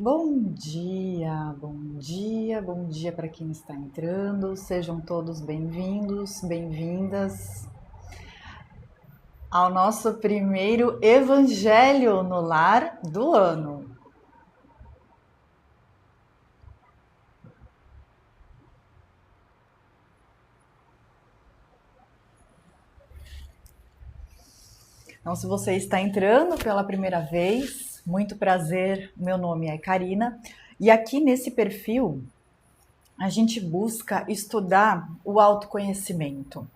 Bom dia, bom dia para quem está entrando. Sejam todos bem-vindos, bem-vindas ao nosso primeiro Evangelho no Lar do ano. Então, se você está entrando pela primeira vez, muito prazer, meu nome é Karina, e aqui nesse perfil a gente busca estudar o autoconhecimento.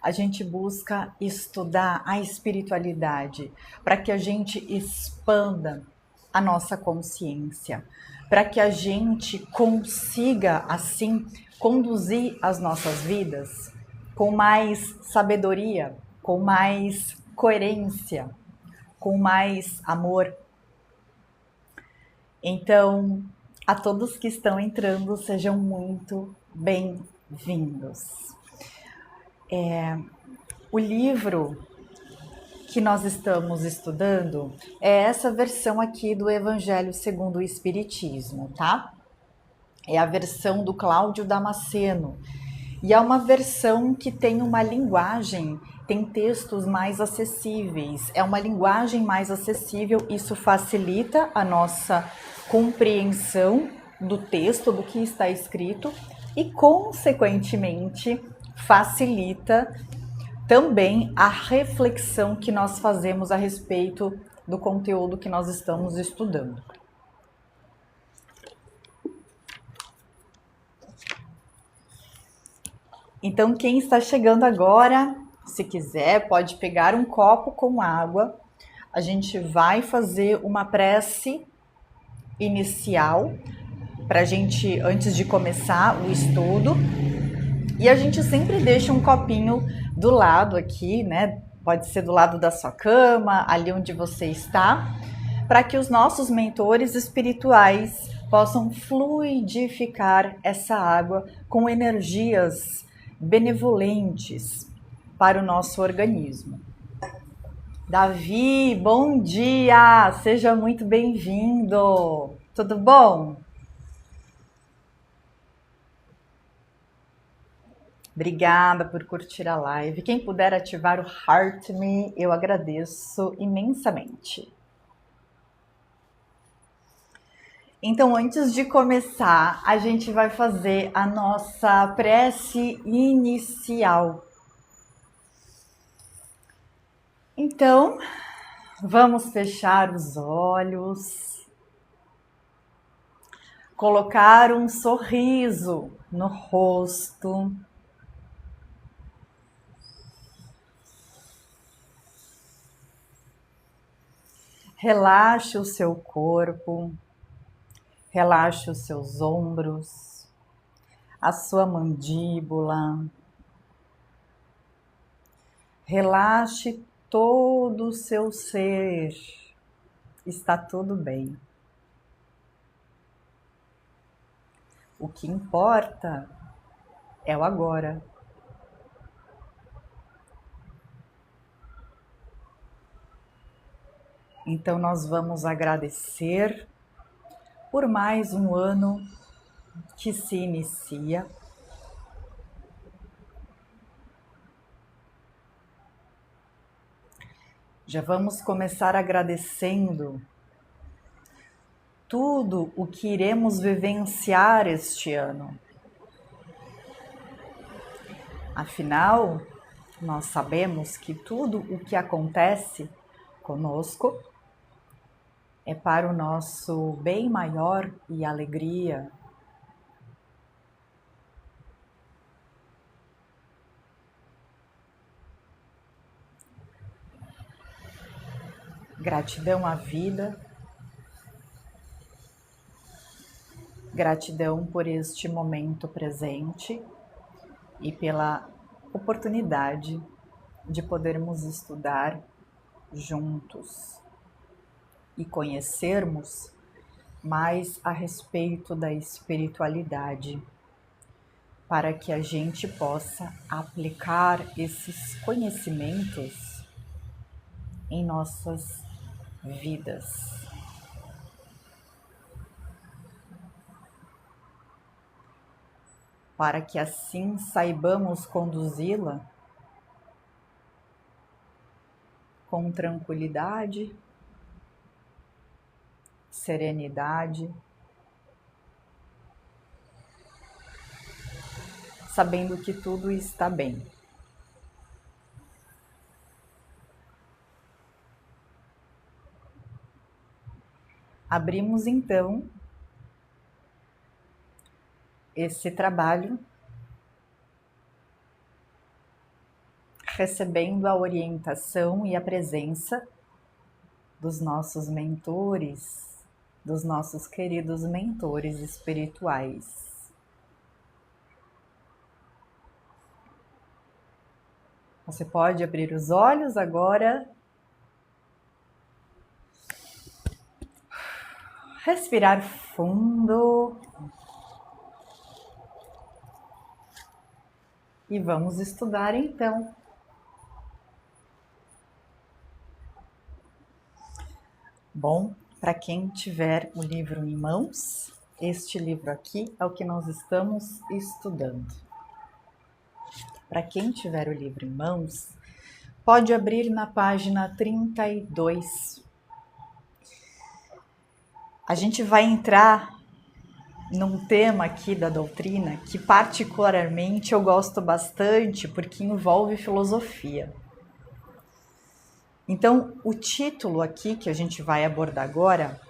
A gente busca estudar a espiritualidade para que a gente expanda a nossa consciência, para que a gente consiga, assim, conduzir as nossas vidas com mais sabedoria, com mais coerência, com mais amor. Então, a todos que estão entrando, sejam muito bem-vindos. O livro que nós estamos estudando é essa versão aqui do Evangelho segundo o Espiritismo, tá? É a versão do Cláudio Damasceno. E é uma versão que tem uma linguagem, tem textos mais acessíveis, é uma linguagem mais acessível, isso facilita a nossa compreensão do texto, do que está escrito, e, consequentemente, facilita também a reflexão que nós fazemos a respeito do conteúdo que nós estamos estudando. Então, quem está chegando agora, se quiser, pode pegar um copo com água. A gente vai fazer uma prece inicial para a gente, antes de começar o estudo. E a gente sempre deixa um copinho do lado aqui, né? Pode ser do lado da sua cama, ali onde você está, para que os nossos mentores espirituais possam fluidificar essa água com energias benevolentes para o nosso organismo. Davi, bom dia! Seja muito bem-vindo! Tudo bom? Obrigada por curtir a live. Quem puder ativar o Heart Me, eu agradeço imensamente. Então, antes de começar, a gente vai fazer a nossa prece inicial. Então, vamos fechar os olhos, colocar um sorriso no rosto. Relaxe o seu corpo, relaxe os seus ombros, a sua mandíbula. Relaxe todo o seu ser. Está tudo bem. O que importa é o agora. Então, nós vamos agradecer por mais um ano que se inicia. Já vamos começar agradecendo tudo o que iremos vivenciar este ano. Afinal, nós sabemos que tudo o que acontece conosco é para o nosso bem maior e alegria. Gratidão à vida, gratidão por este momento presente e pela oportunidade de podermos estudar juntos e conhecermos mais a respeito da espiritualidade, para que a gente possa aplicar esses conhecimentos em nossas vidas. para que assim saibamos conduzi-la com tranquilidade, serenidade, sabendo que tudo está bem. Abrimos então esse trabalho recebendo a orientação e a presença dos nossos mentores, dos nossos queridos mentores espirituais. Você pode abrir os olhos agora, respirar fundo e vamos estudar então. Bom, para quem tiver o livro em mãos, este livro aqui é o que nós estamos estudando. Para quem tiver o livro em mãos, pode abrir na página 32. A gente vai entrar num tema aqui da doutrina que particularmente eu gosto bastante porque envolve filosofia. Então, o título aqui que a gente vai abordar agora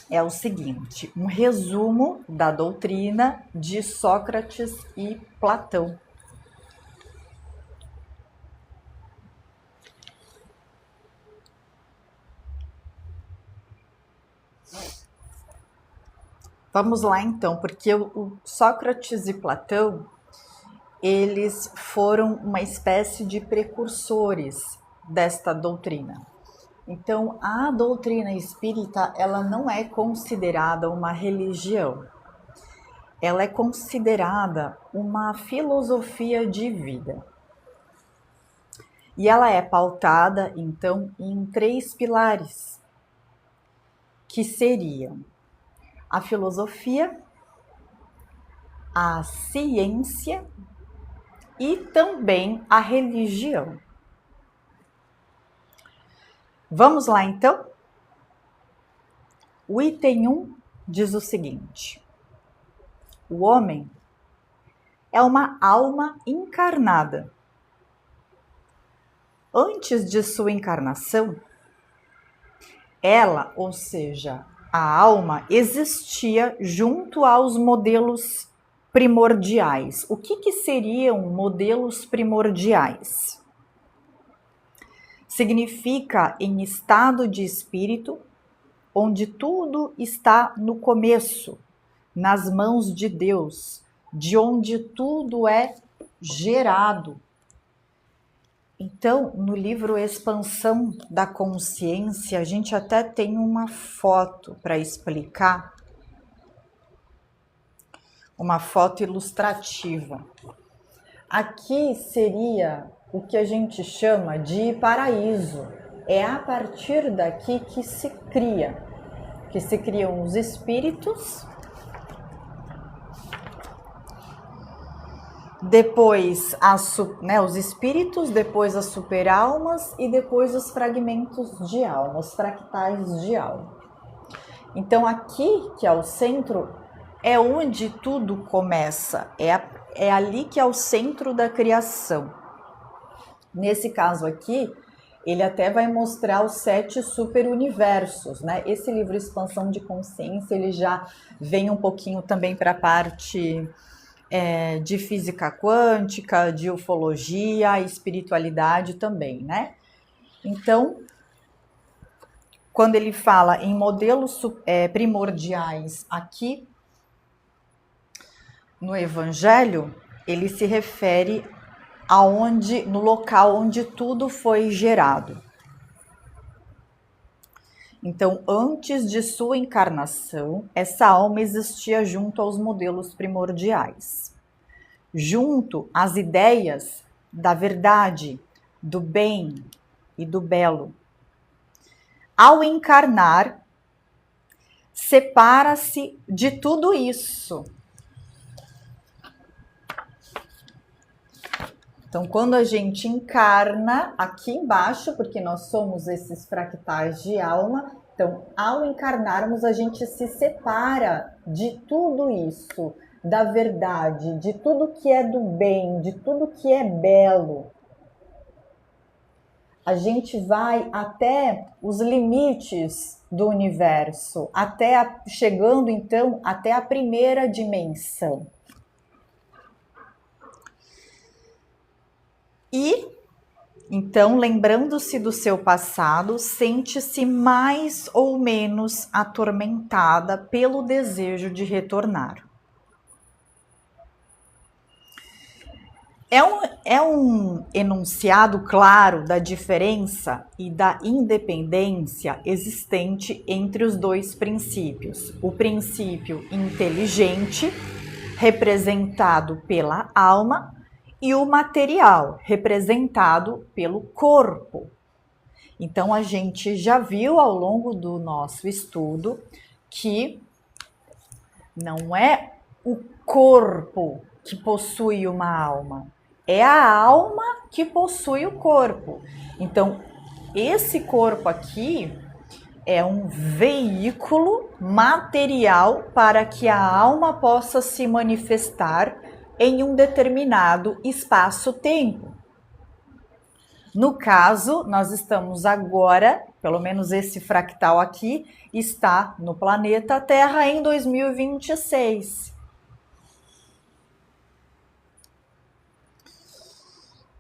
é o seguinte: um resumo da doutrina de Sócrates e Platão. Vamos lá então, porque o Sócrates e Platão, eles foram uma espécie de precursores desta doutrina. Então, a doutrina espírita, ela não é considerada uma religião. Ela é considerada uma filosofia de vida. E ela é pautada, então, em 3 pilares, que seriam a filosofia, a ciência e também a religião. Vamos lá, então? O item 1 diz o seguinte: o homem é uma alma encarnada. Antes de sua encarnação, ela, ou seja, a alma, existia junto aos modelos primordiais. O que seriam modelos primordiais? Significa em estado de espírito, onde tudo está no começo, nas mãos de Deus, de onde tudo é gerado. Então, no livro Expansão da Consciência, a gente até tem uma foto para explicar, uma foto ilustrativa. Aqui seria o que a gente chama de paraíso. É a partir daqui que se criam os espíritos, depois os espíritos, depois as superalmas e depois os fragmentos de alma, os fractais de alma. Então aqui, que é o centro, é onde tudo começa, é ali que é o centro da criação. Nesse caso aqui, ele até vai mostrar os 7 superuniversos, né? Esse livro Expansão de Consciência, ele já vem um pouquinho também para a parte de física quântica, de ufologia, espiritualidade também, né? Então, quando ele fala em modelos primordiais aqui no Evangelho, ele se refere no local onde tudo foi gerado. Então, antes de sua encarnação, essa alma existia junto aos modelos primordiais, junto às ideias da verdade, do bem e do belo. Ao encarnar, separa-se de tudo isso. Então, quando a gente encarna aqui embaixo, porque nós somos esses fractais de alma, então, ao encarnarmos, a gente se separa de tudo isso, da verdade, de tudo que é do bem, de tudo que é belo. A gente vai até os limites do universo, chegando então até a primeira dimensão. E então, lembrando-se do seu passado, sente-se mais ou menos atormentada pelo desejo de retornar. É um enunciado claro da diferença e da independência existente entre os dois princípios. O princípio inteligente, representado pela alma, e o material, representado pelo corpo. Então, a gente já viu ao longo do nosso estudo que não é o corpo que possui uma alma, é a alma que possui o corpo. Então, esse corpo aqui é um veículo material para que a alma possa se manifestar em um determinado espaço-tempo. No caso, nós estamos agora, pelo menos esse fractal aqui, está no planeta Terra em 2026.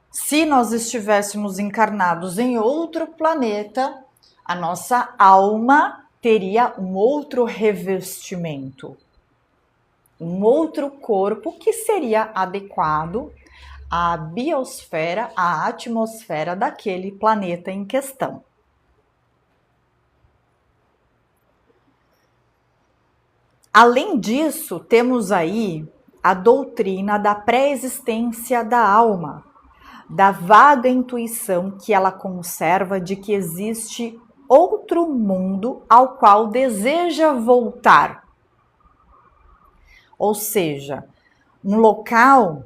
Se nós estivéssemos encarnados em outro planeta, a nossa alma teria um outro revestimento, um outro corpo que seria adequado à biosfera, à atmosfera daquele planeta em questão. Além disso, temos aí a doutrina da pré-existência da alma, da vaga intuição que ela conserva de que existe outro mundo ao qual deseja voltar. Ou seja, um local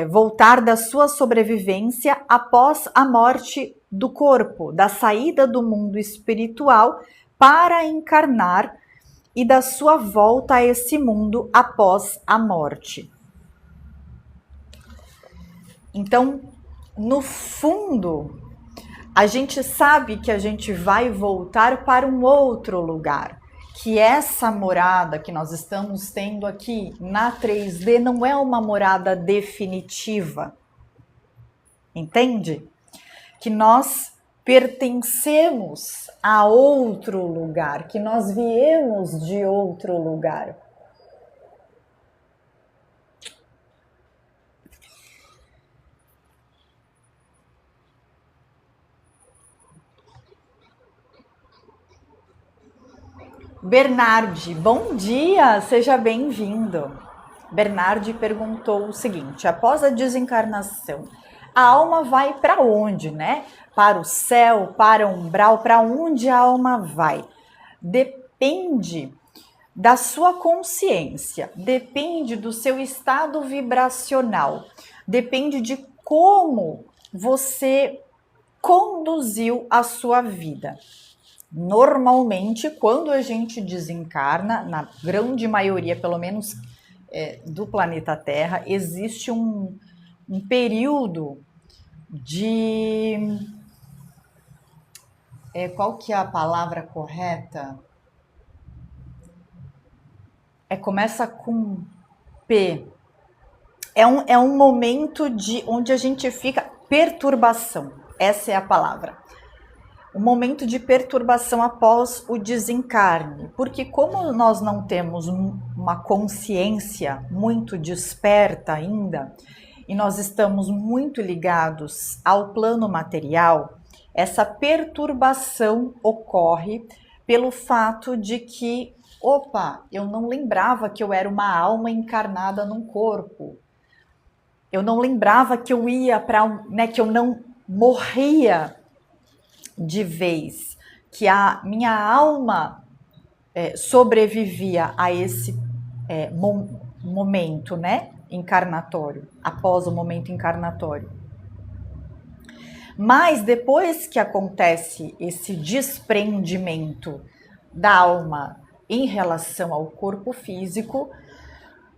voltar da sua sobrevivência após a morte do corpo, da saída do mundo espiritual para encarnar e da sua volta a esse mundo após a morte. Então, no fundo, a gente sabe que a gente vai voltar para um outro lugar, que essa morada que nós estamos tendo aqui na 3D não é uma morada definitiva, entende? Que nós pertencemos a outro lugar, que nós viemos de outro lugar. Bernardi, bom dia, seja bem-vindo. Bernardi perguntou o seguinte: após a desencarnação, a alma vai para onde, né? Para o céu, para o umbral, para onde a alma vai? Depende da sua consciência, depende do seu estado vibracional, depende de como você conduziu a sua vida. Normalmente, quando a gente desencarna, na grande maioria, pelo menos do planeta Terra, existe um período de... qual que é a palavra correta? Começa com P. É um momento onde a gente fica... Perturbação, essa é a palavra. Um momento de perturbação após o desencarne, porque como nós não temos uma consciência muito desperta ainda, e nós estamos muito ligados ao plano material, essa perturbação ocorre pelo fato de que, eu não lembrava que eu era uma alma encarnada num corpo. Eu não lembrava que eu ia que eu não morria de vez, que a minha alma sobrevivia a esse momento, né? encarnatório, após o momento encarnatório. Mas depois que acontece esse desprendimento da alma em relação ao corpo físico,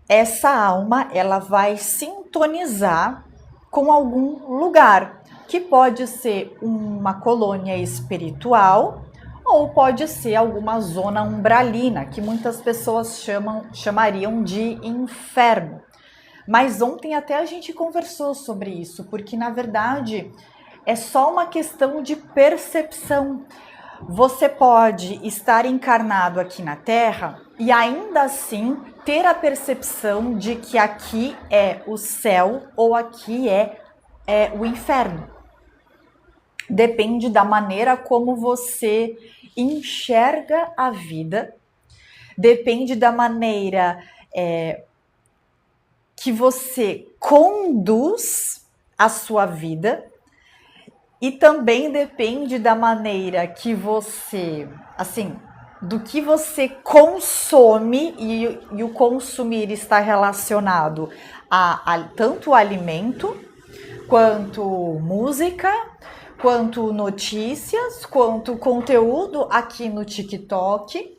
essa alma ela vai sintonizar com algum lugar, que pode ser uma colônia espiritual ou pode ser alguma zona umbralina, que muitas pessoas chamariam de inferno. Mas ontem até a gente conversou sobre isso, porque na verdade é só uma questão de percepção. Você pode estar encarnado aqui na Terra e ainda assim ter a percepção de que aqui é o céu ou aqui é o inferno. Depende da maneira como você enxerga a vida, depende da maneira que você conduz a sua vida e também depende da maneira que você, assim, do que você consome e o consumir está relacionado a tanto alimento, quanto música, quanto notícias, quanto conteúdo aqui no TikTok.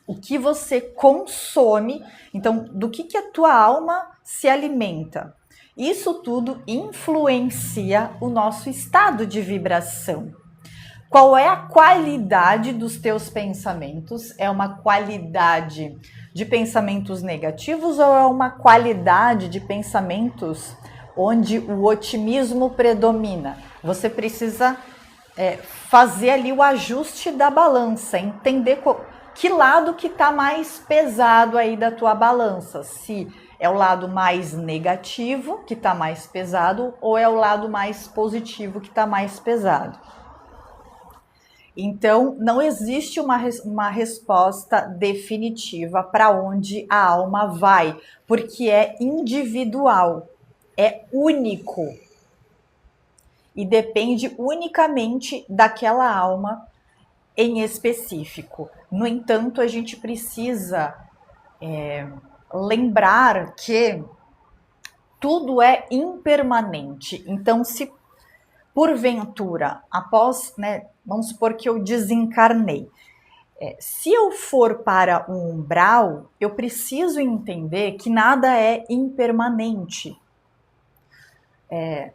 O que você consome, então, do que a tua alma se alimenta. Isso tudo influencia o nosso estado de vibração. Qual é a qualidade dos teus pensamentos? É uma qualidade de pensamentos negativos ou é uma qualidade de pensamentos onde o otimismo predomina? Você precisa fazer ali o ajuste da balança, entender que lado que está mais pesado aí da tua balança, se é o lado mais negativo que está mais pesado ou é o lado mais positivo que está mais pesado. Então, não existe uma resposta definitiva para onde a alma vai, porque é individual, é único e depende unicamente daquela alma em específico. No entanto, a gente precisa lembrar que tudo é impermanente. Então, se porventura, após, vamos supor que eu desencarnei, se eu for para um umbral, eu preciso entender que nada é impermanente.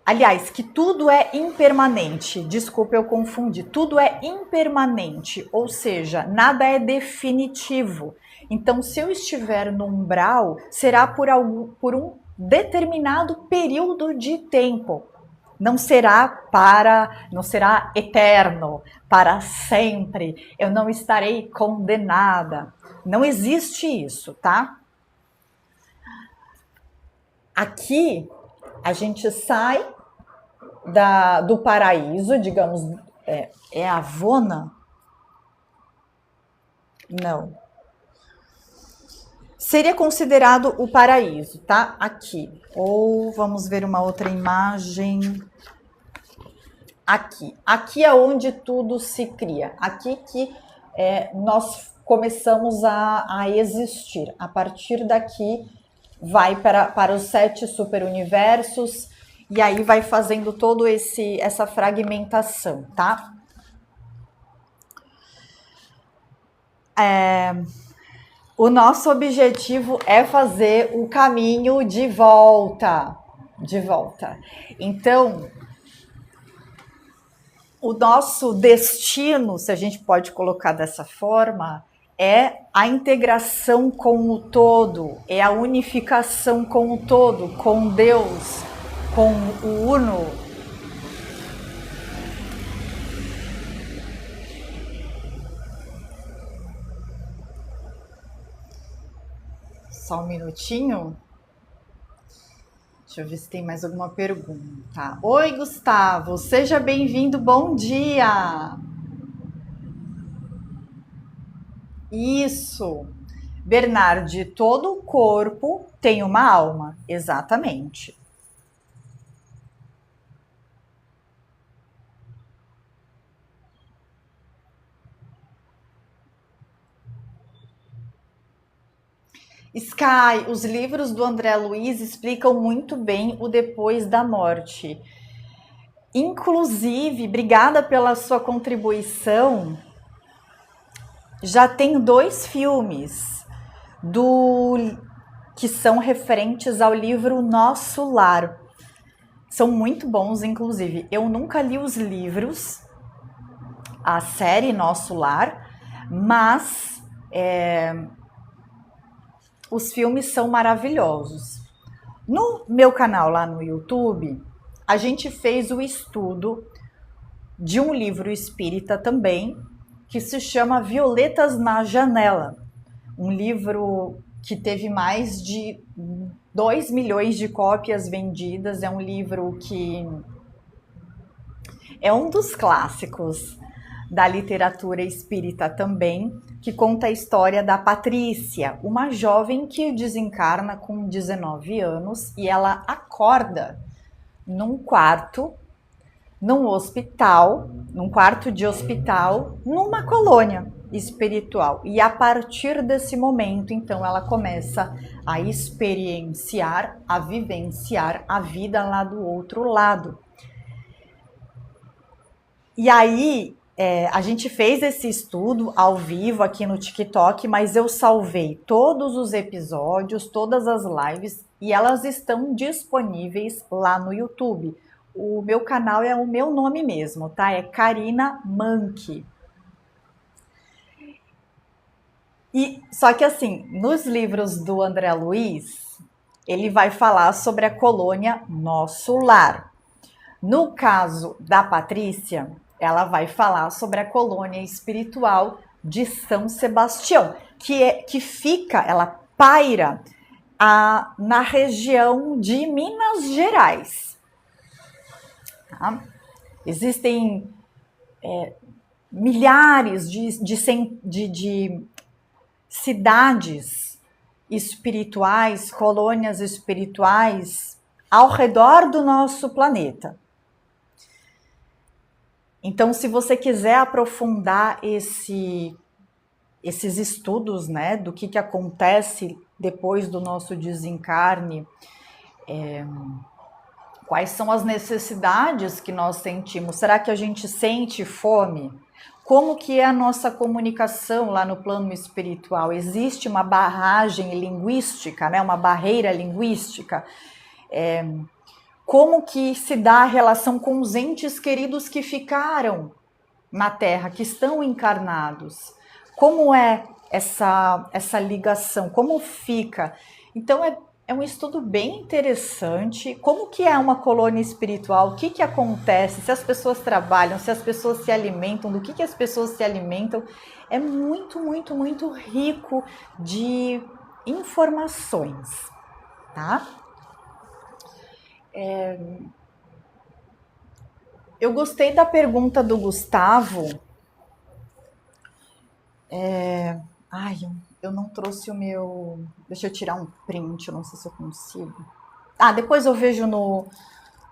Aliás, que tudo é impermanente. Desculpa, eu confundi. Tudo é impermanente, ou seja, nada é definitivo. Então, se eu estiver no umbral, será por um determinado período de tempo. Não será eterno, para sempre. Eu não estarei condenada. Não existe isso, tá? Aqui a gente sai do paraíso, digamos, é Avona? Não. Seria considerado o paraíso, tá? Aqui. Ou vamos ver uma outra imagem. Aqui. Aqui é onde tudo se cria. Aqui que nós começamos a existir. A partir daqui vai para os 7 superuniversos e aí vai fazendo todo essa fragmentação, tá? O nosso objetivo é fazer o caminho de volta. De volta. Então, o nosso destino, se a gente pode colocar dessa forma, é a integração com o todo, é a unificação com o todo, com Deus, com o Uno. Só um minutinho. Deixa eu ver se tem mais alguma pergunta. Oi, Gustavo, seja bem-vindo, bom dia. Isso. Bernardi, todo o corpo tem uma alma, exatamente. Sky, os livros do André Luiz explicam muito bem o depois da morte. Inclusive, obrigada pela sua contribuição. Já tem 2 filmes que são referentes ao livro Nosso Lar. São muito bons, inclusive. Eu nunca li os livros, a série Nosso Lar, mas os filmes são maravilhosos. No meu canal lá no YouTube, a gente fez o estudo de um livro espírita também, que se chama Violetas na Janela. Um livro que teve mais de 2 milhões de cópias vendidas. É um livro que é um dos clássicos da literatura espírita também, que conta a história da Patrícia, uma jovem que desencarna com 19 anos e ela acorda num quarto, num hospital, num quarto de hospital, numa colônia espiritual. E a partir desse momento, então, ela começa a experienciar, a vivenciar a vida lá do outro lado. E aí, a gente fez esse estudo ao vivo aqui no TikTok, mas eu salvei todos os episódios, todas as lives, e elas estão disponíveis lá no YouTube. O meu canal é o meu nome mesmo, tá? É Karina Manke. E só que assim, nos livros do André Luiz, ele vai falar sobre a colônia Nosso Lar. No caso da Patrícia, ela vai falar sobre a colônia espiritual de São Sebastião, que fica, ela paira na região de Minas Gerais. Tá? Existem milhares de cidades espirituais, colônias espirituais ao redor do nosso planeta. Então, se você quiser aprofundar esses estudos, né, do que acontece depois do nosso desencarne, quais são as necessidades que nós sentimos? Será que a gente sente fome? Como que é a nossa comunicação lá no plano espiritual? Existe uma barragem linguística, né, uma barreira linguística? Como que se dá a relação com os entes queridos que ficaram na Terra, que estão encarnados? Como é essa ligação? Como fica? Então, é um estudo bem interessante. Como que é uma colônia espiritual? O que acontece? Se as pessoas trabalham, se as pessoas se alimentam, do que as pessoas se alimentam? É muito, muito, muito rico de informações, tá? Eu gostei da pergunta do Gustavo. Eu não trouxe o meu... Deixa eu tirar um print, eu não sei se eu consigo. Depois eu vejo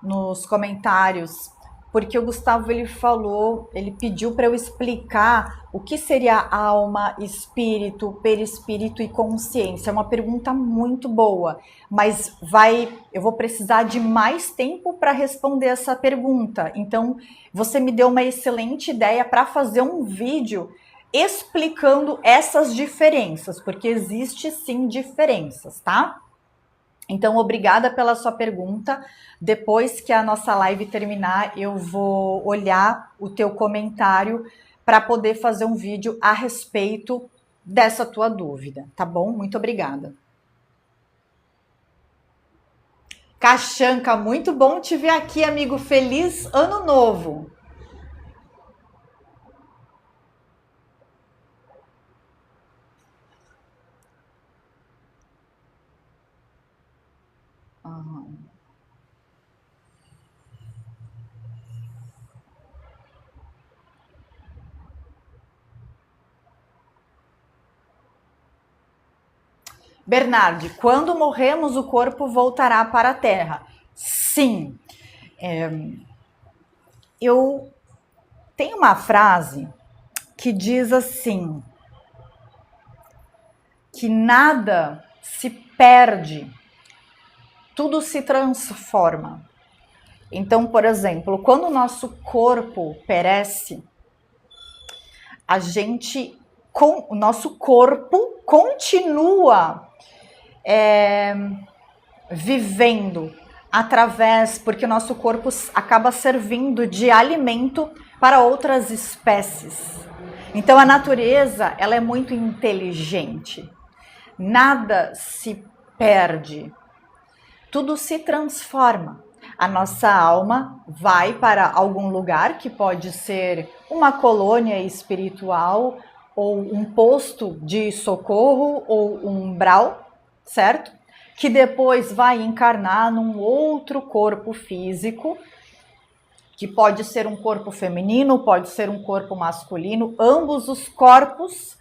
nos comentários, porque o Gustavo, ele pediu para eu explicar o que seria alma, espírito, perispírito e consciência. É uma pergunta muito boa, mas eu vou precisar de mais tempo para responder essa pergunta. Então, você me deu uma excelente ideia para fazer um vídeo explicando essas diferenças, porque existe sim diferenças, tá? Então, obrigada pela sua pergunta. Depois que a nossa live terminar, eu vou olhar o teu comentário para poder fazer um vídeo a respeito dessa tua dúvida, tá bom? Muito obrigada. Caxanca, muito bom te ver aqui, amigo. Feliz Ano Novo! Bernardi, quando morremos, o corpo voltará para a Terra. Sim. Eu tenho uma frase que diz assim, que nada se perde, tudo se transforma. Então, por exemplo, quando o nosso corpo perece, o nosso corpo continua vivendo porque o nosso corpo acaba servindo de alimento para outras espécies. Então a natureza, ela é muito inteligente. Nada se perde. Tudo se transforma. A nossa alma vai para algum lugar, que pode ser uma colônia espiritual, ou um posto de socorro, ou um umbral, certo? Que depois vai encarnar num outro corpo físico, que pode ser um corpo feminino, pode ser um corpo masculino. Ambos os corpos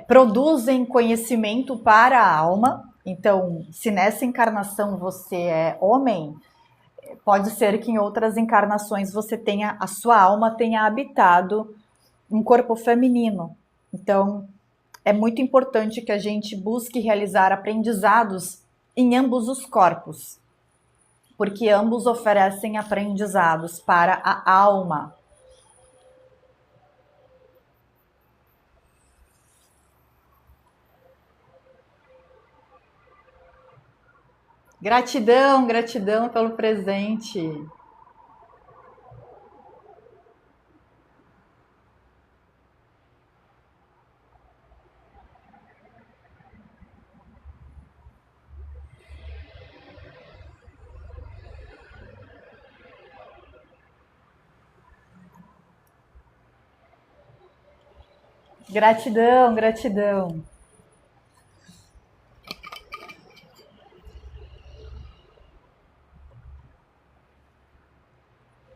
produzem conhecimento para a alma. Então, se nessa encarnação você é homem, pode ser que em outras encarnações a sua alma tenha habitado um corpo feminino. Então, é muito importante que a gente busque realizar aprendizados em ambos os corpos, porque ambos oferecem aprendizados para a alma. Gratidão, gratidão pelo presente. Gratidão, gratidão.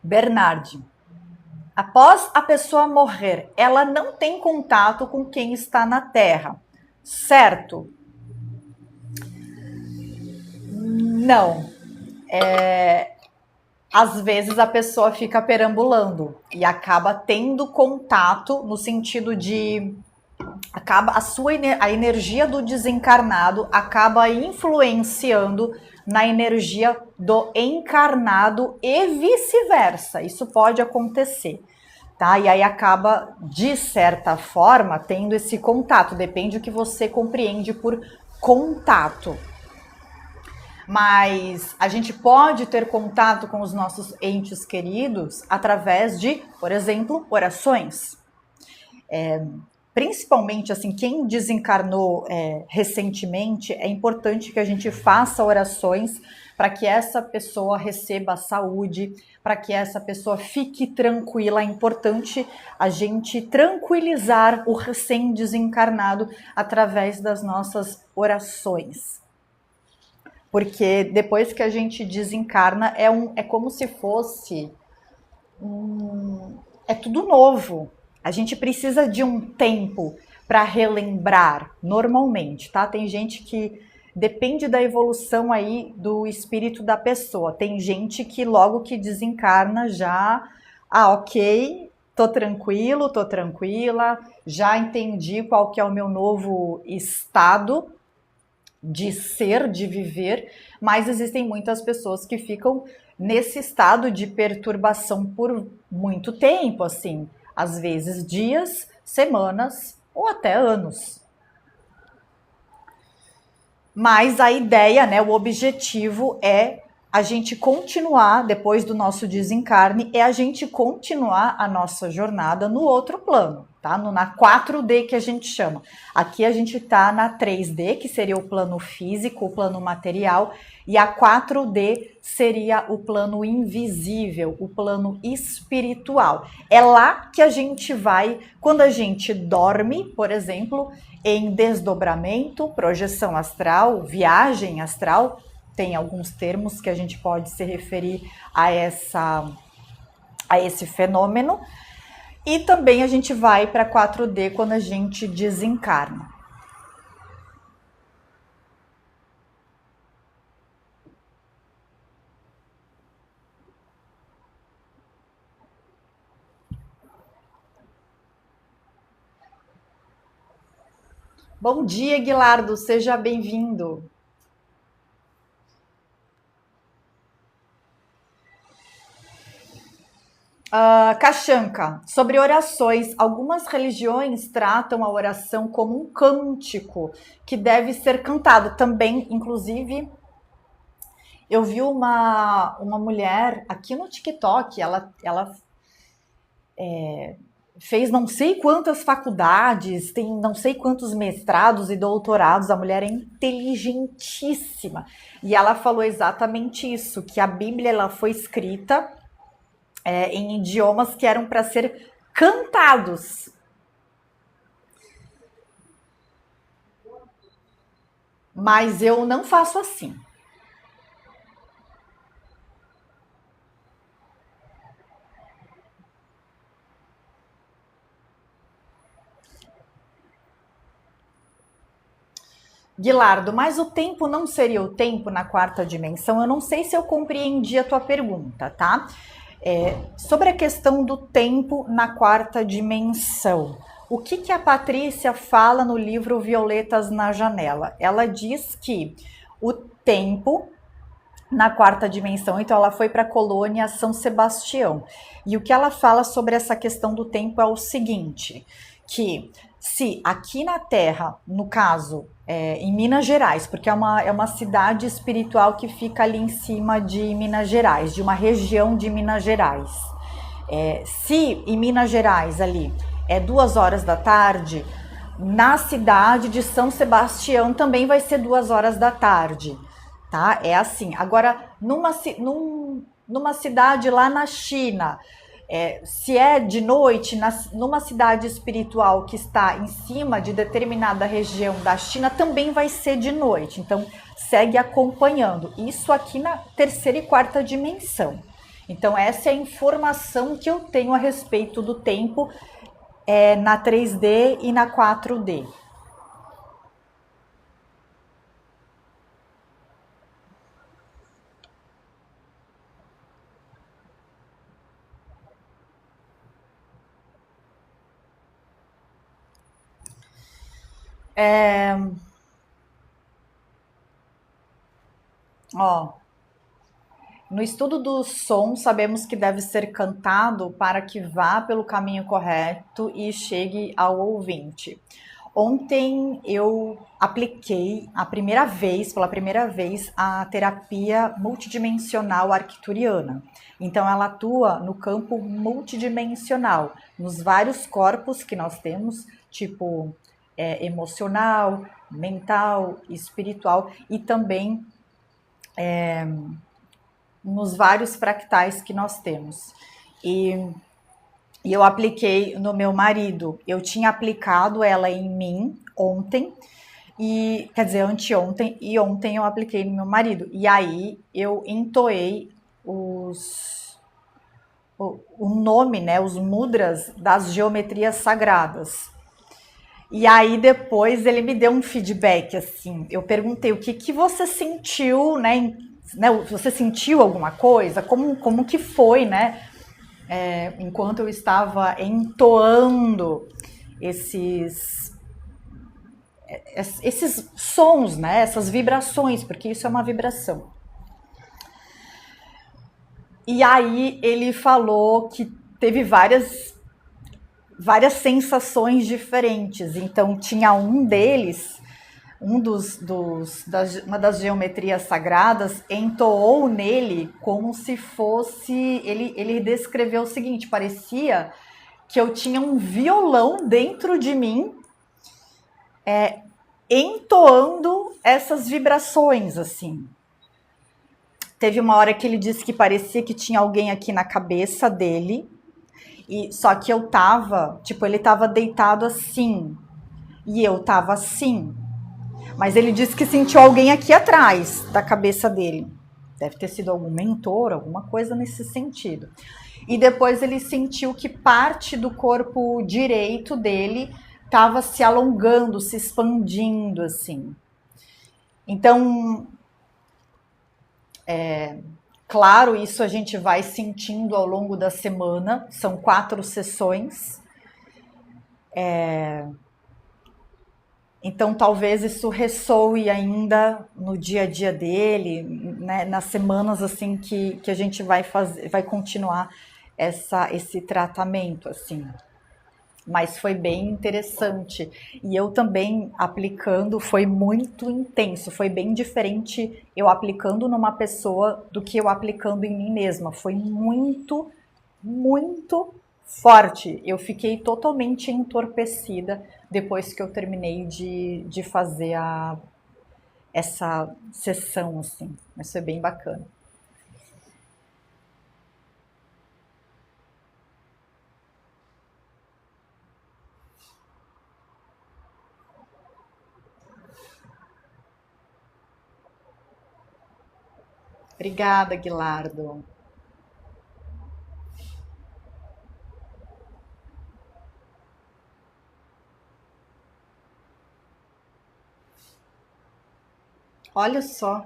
Bernardi. Após a pessoa morrer, ela não tem contato com quem está na Terra, certo? Não. Às vezes a pessoa fica perambulando e acaba tendo contato no sentido de a energia do desencarnado acaba influenciando na energia do encarnado e vice-versa. Isso pode acontecer, tá? E aí acaba, de certa forma, tendo esse contato. Depende do que você compreende por contato. Mas a gente pode ter contato com os nossos entes queridos através de, por exemplo, orações. Principalmente, assim, quem desencarnou recentemente, é importante que a gente faça orações para que essa pessoa receba saúde, para que essa pessoa fique tranquila. É importante a gente tranquilizar o recém-desencarnado através das nossas orações. Porque depois que a gente desencarna, é como se fosse é tudo novo. A gente precisa de um tempo para relembrar, normalmente, tá? Tem gente que depende da evolução aí do espírito da pessoa. Tem gente que logo que desencarna já, ok, tô tranquilo, tô tranquila, já entendi qual que é o meu novo estado de ser, de viver, mas existem muitas pessoas que ficam nesse estado de perturbação por muito tempo, assim, às vezes dias, semanas ou até anos. Mas a ideia, né, o objetivo é a gente continuar, depois do nosso desencarne, é a gente continuar a nossa jornada no outro plano, tá? Na 4D que a gente chama. Aqui a gente tá na 3D, que seria o plano físico, o plano material, e a 4D seria o plano invisível, o plano espiritual. É lá que a gente vai, quando a gente dorme, por exemplo, em desdobramento, projeção astral, viagem astral. Tem alguns termos que a gente pode se referir a esse fenômeno. E também a gente vai para 4D quando a gente desencarna. Bom dia, Guilardo, seja bem-vindo. Kachanka, sobre orações, algumas religiões tratam a oração como um cântico que deve ser cantado. Também, inclusive, eu vi uma mulher aqui no TikTok, ela fez não sei quantas faculdades, tem não sei quantos mestrados e doutorados, a mulher é inteligentíssima. E ela falou exatamente isso, que a Bíblia ela foi escrita em idiomas que eram para ser cantados. Mas eu não faço assim. Guilardo, mas o tempo não seria o tempo na quarta dimensão? Eu não sei se eu compreendi a tua pergunta, tá? Sobre a questão do tempo na quarta dimensão. O que, que a Patrícia fala no livro Violetas na Janela? Ela diz que o tempo na quarta dimensão, então ela foi para a colônia São Sebastião. E o que ela fala sobre essa questão do tempo é o seguinte, que se aqui na Terra, no caso, em Minas Gerais, porque é uma cidade espiritual que fica ali em cima de Minas Gerais, de uma região de Minas Gerais. Se em Minas Gerais ali é 2 horas da tarde, na cidade de São Sebastião também vai ser 2 horas da tarde, tá? É assim. Agora, numa cidade lá na China, se é de noite, numa cidade espiritual que está em cima de determinada região da China, também vai ser de noite. Então, segue acompanhando. Isso aqui na terceira e quarta dimensão. Então, essa é a informação que eu tenho a respeito do tempo na 3D e na 4D. Ó, no estudo do som, sabemos que deve ser cantado para que vá pelo caminho correto e chegue ao ouvinte. Ontem eu apliquei pela primeira vez, a terapia multidimensional arcturiana. Então, ela atua no campo multidimensional, nos vários corpos que nós temos, tipo emocional, mental, espiritual e também nos vários fractais que nós temos. E, e eu apliquei no meu marido. Eu tinha aplicado ela em mim ontem, e quer dizer, anteontem, e ontem eu apliquei no meu marido. E aí eu entoei o nome, né, os mudras das geometrias sagradas. E aí depois ele me deu um feedback assim. Eu perguntei o que que você sentiu, né? Você sentiu alguma coisa? Como que foi, né? Enquanto eu estava entoando esses esses sons, né? Essas vibrações, porque isso é uma vibração. E aí ele falou que teve várias sensações diferentes. Então tinha um deles, uma das geometrias sagradas, entoou nele como se fosse. Ele descreveu o seguinte: parecia que eu tinha um violão dentro de mim, entoando essas vibrações, assim. Teve uma hora que ele disse que parecia que tinha alguém aqui na cabeça dele, e só que eu tava, tipo, ele tava deitado assim, e eu tava assim. Mas ele disse que sentiu alguém aqui atrás da cabeça dele. Deve ter sido algum mentor, alguma coisa nesse sentido. E depois ele sentiu que parte do corpo direito dele estava se alongando, se expandindo, assim. Então, claro, isso a gente vai sentindo ao longo da semana. São 4 sessões. Então, talvez isso ressoe ainda no dia a dia dele, né, nas semanas assim que a gente vai fazer, vai continuar esse tratamento, assim. Mas foi bem interessante. E eu também aplicando, foi muito intenso, foi bem diferente eu aplicando numa pessoa do que eu aplicando em mim mesma. Foi muito, muito forte. Eu fiquei totalmente entorpecida depois que eu terminei de fazer essa sessão, assim. Mas foi bem bacana. Obrigada, Guilardo. Olha só,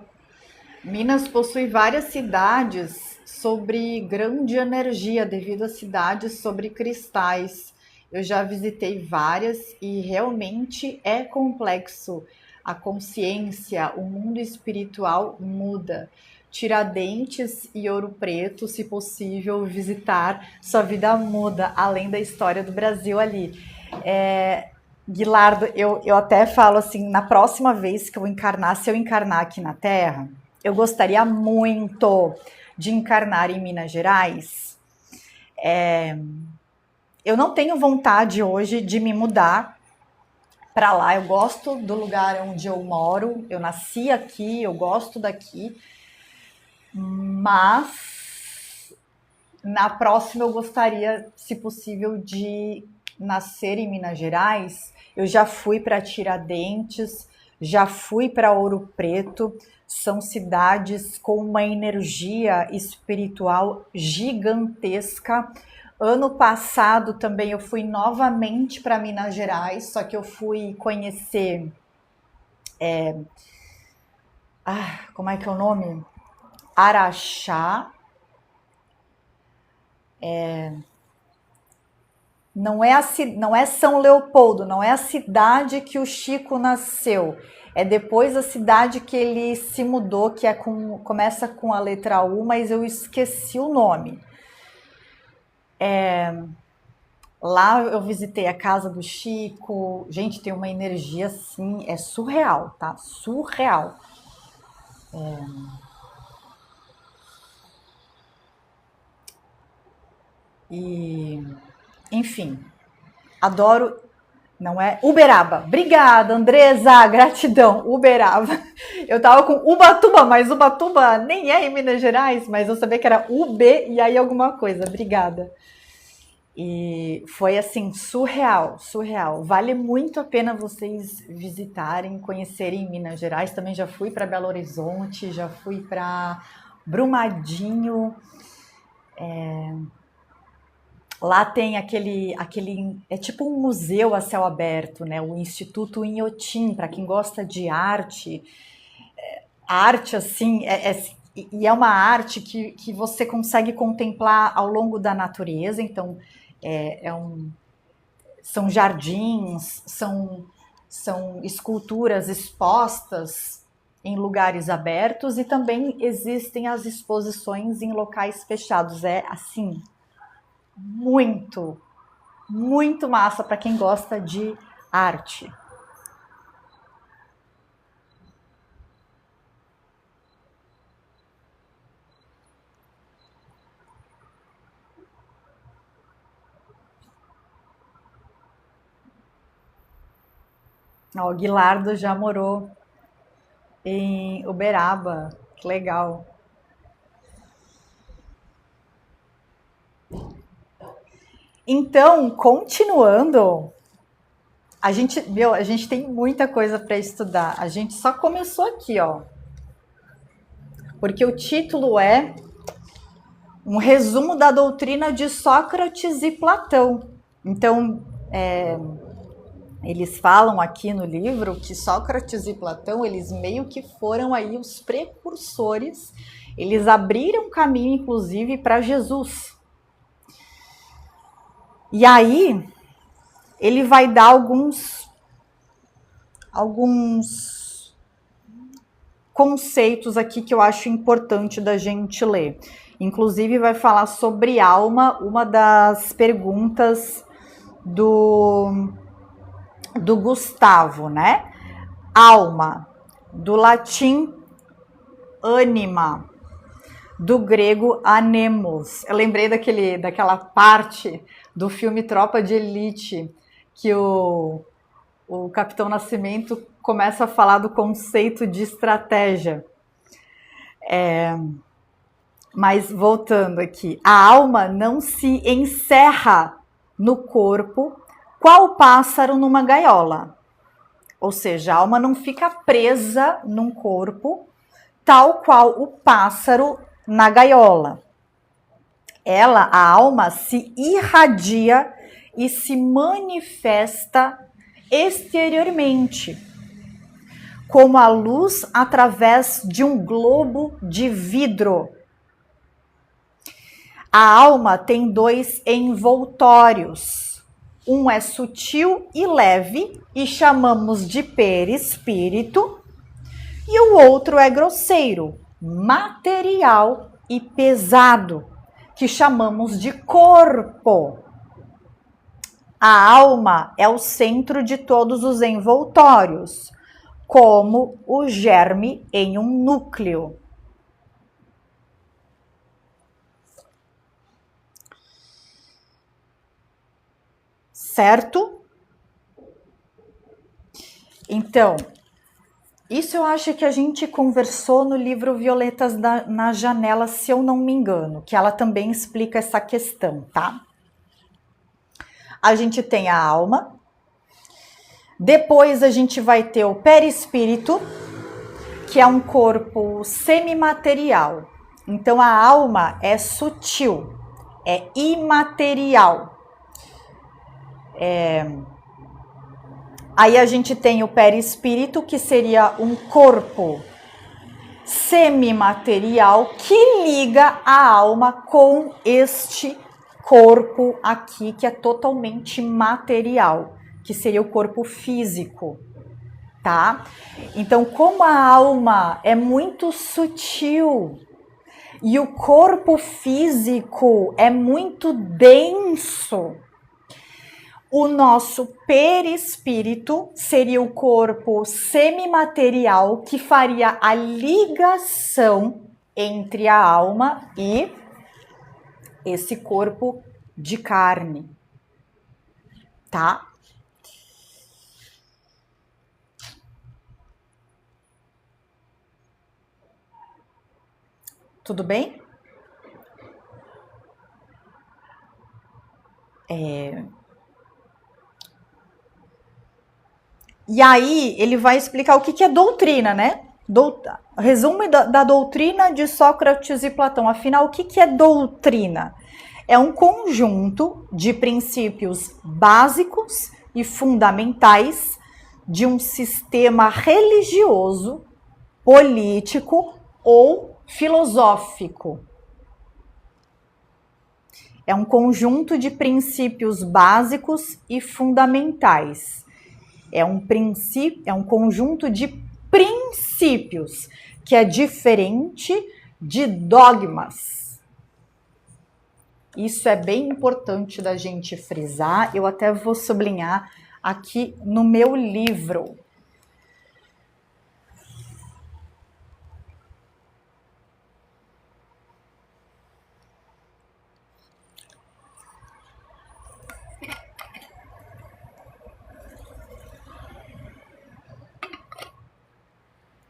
Minas possui várias cidades sobre grande energia, devido a cidades sobre cristais. Eu já visitei várias e realmente é complexo. A consciência, o mundo espiritual muda. Tiradentes e Ouro Preto, se possível, visitar, sua vida muda, além da história do Brasil ali. É, Guilardo, eu até falo assim, na próxima vez que eu encarnar, se eu encarnar aqui na Terra, eu gostaria muito de encarnar em Minas Gerais. Eu não tenho vontade hoje de me mudar para lá. Eu gosto do lugar onde eu moro. Eu nasci aqui, eu gosto daqui. Mas na próxima eu gostaria, se possível, de nascer em Minas Gerais. Eu já fui para Tiradentes, já fui para Ouro Preto. São cidades com uma energia espiritual gigantesca. Ano passado também eu fui novamente para Minas Gerais, só que eu fui conhecer, como é que é o nome? Araxá. Não é São Leopoldo, não é a cidade que o Chico nasceu. É depois a cidade que ele se mudou, que começa com a letra U, mas eu esqueci o nome. Lá eu visitei a casa do Chico. Gente, tem uma energia assim, é surreal, tá? Surreal. E, enfim, adoro. Não é? Uberaba. Obrigada, Andresa. Gratidão. Uberaba. Eu tava com Ubatuba, mas Ubatuba nem é em Minas Gerais, mas eu sabia que era UB e aí alguma coisa. Obrigada. E foi assim, surreal, surreal. Vale muito a pena vocês visitarem, conhecerem Minas Gerais. Também já fui para Belo Horizonte, já fui para Brumadinho. Lá tem é tipo um museu a céu aberto, né? O Instituto Inhotim, para quem gosta de arte. A arte, assim, e é uma arte que você consegue contemplar ao longo da natureza. Então, são jardins, são esculturas expostas em lugares abertos e também existem as exposições em locais fechados. É, assim, muito, muito massa para quem gosta de arte. Ó, o Guilardo já morou em Uberaba, que legal. Então, continuando, a gente tem muita coisa para estudar. A gente só começou aqui, ó, porque o título é um resumo da doutrina de Sócrates e Platão. Então, eles falam aqui no livro que Sócrates e Platão, eles meio que foram aí os precursores, eles abriram caminho, inclusive, para Jesus. E aí, ele vai dar alguns conceitos aqui que eu acho importante da gente ler. Inclusive vai falar sobre alma, uma das perguntas do Gustavo, né? Alma, do latim anima, do grego anemos. Eu lembrei daquela parte do filme Tropa de Elite, que o Capitão Nascimento começa a falar do conceito de estratégia. Mas voltando aqui, a alma não se encerra no corpo, qual pássaro numa gaiola. Ou seja, a alma não fica presa num corpo, tal qual o pássaro na gaiola. A alma, se irradia e se manifesta exteriormente, como a luz através de um globo de vidro. A alma tem 2 envoltórios. Um é sutil e leve e chamamos de perispírito, e o outro é grosseiro, material e pesado, que chamamos de corpo. A alma é o centro de todos os envoltórios, como o germe em um núcleo. Certo? Então, isso eu acho que a gente conversou no livro Violetas na Janela, se eu não me engano, que ela também explica essa questão, tá? A gente tem a alma, depois a gente vai ter o perispírito, que é um corpo semimaterial. Então a alma é sutil, é imaterial. Aí a gente tem o perispírito, que seria um corpo semimaterial que liga a alma com este corpo aqui, que é totalmente material, que seria o corpo físico, tá? Então, como a alma é muito sutil e o corpo físico é muito denso, o nosso perispírito seria o corpo semimaterial que faria a ligação entre a alma e esse corpo de carne, tá? Tudo bem? E aí ele vai explicar o que é doutrina, né? Resumo da doutrina de Sócrates e Platão. Afinal, o que é doutrina? É um conjunto de princípios básicos e fundamentais de um sistema religioso, político ou filosófico. É um conjunto de princípios básicos e fundamentais. É um conjunto de princípios, que é diferente de dogmas. Isso é bem importante da gente frisar. Eu até vou sublinhar aqui no meu livro.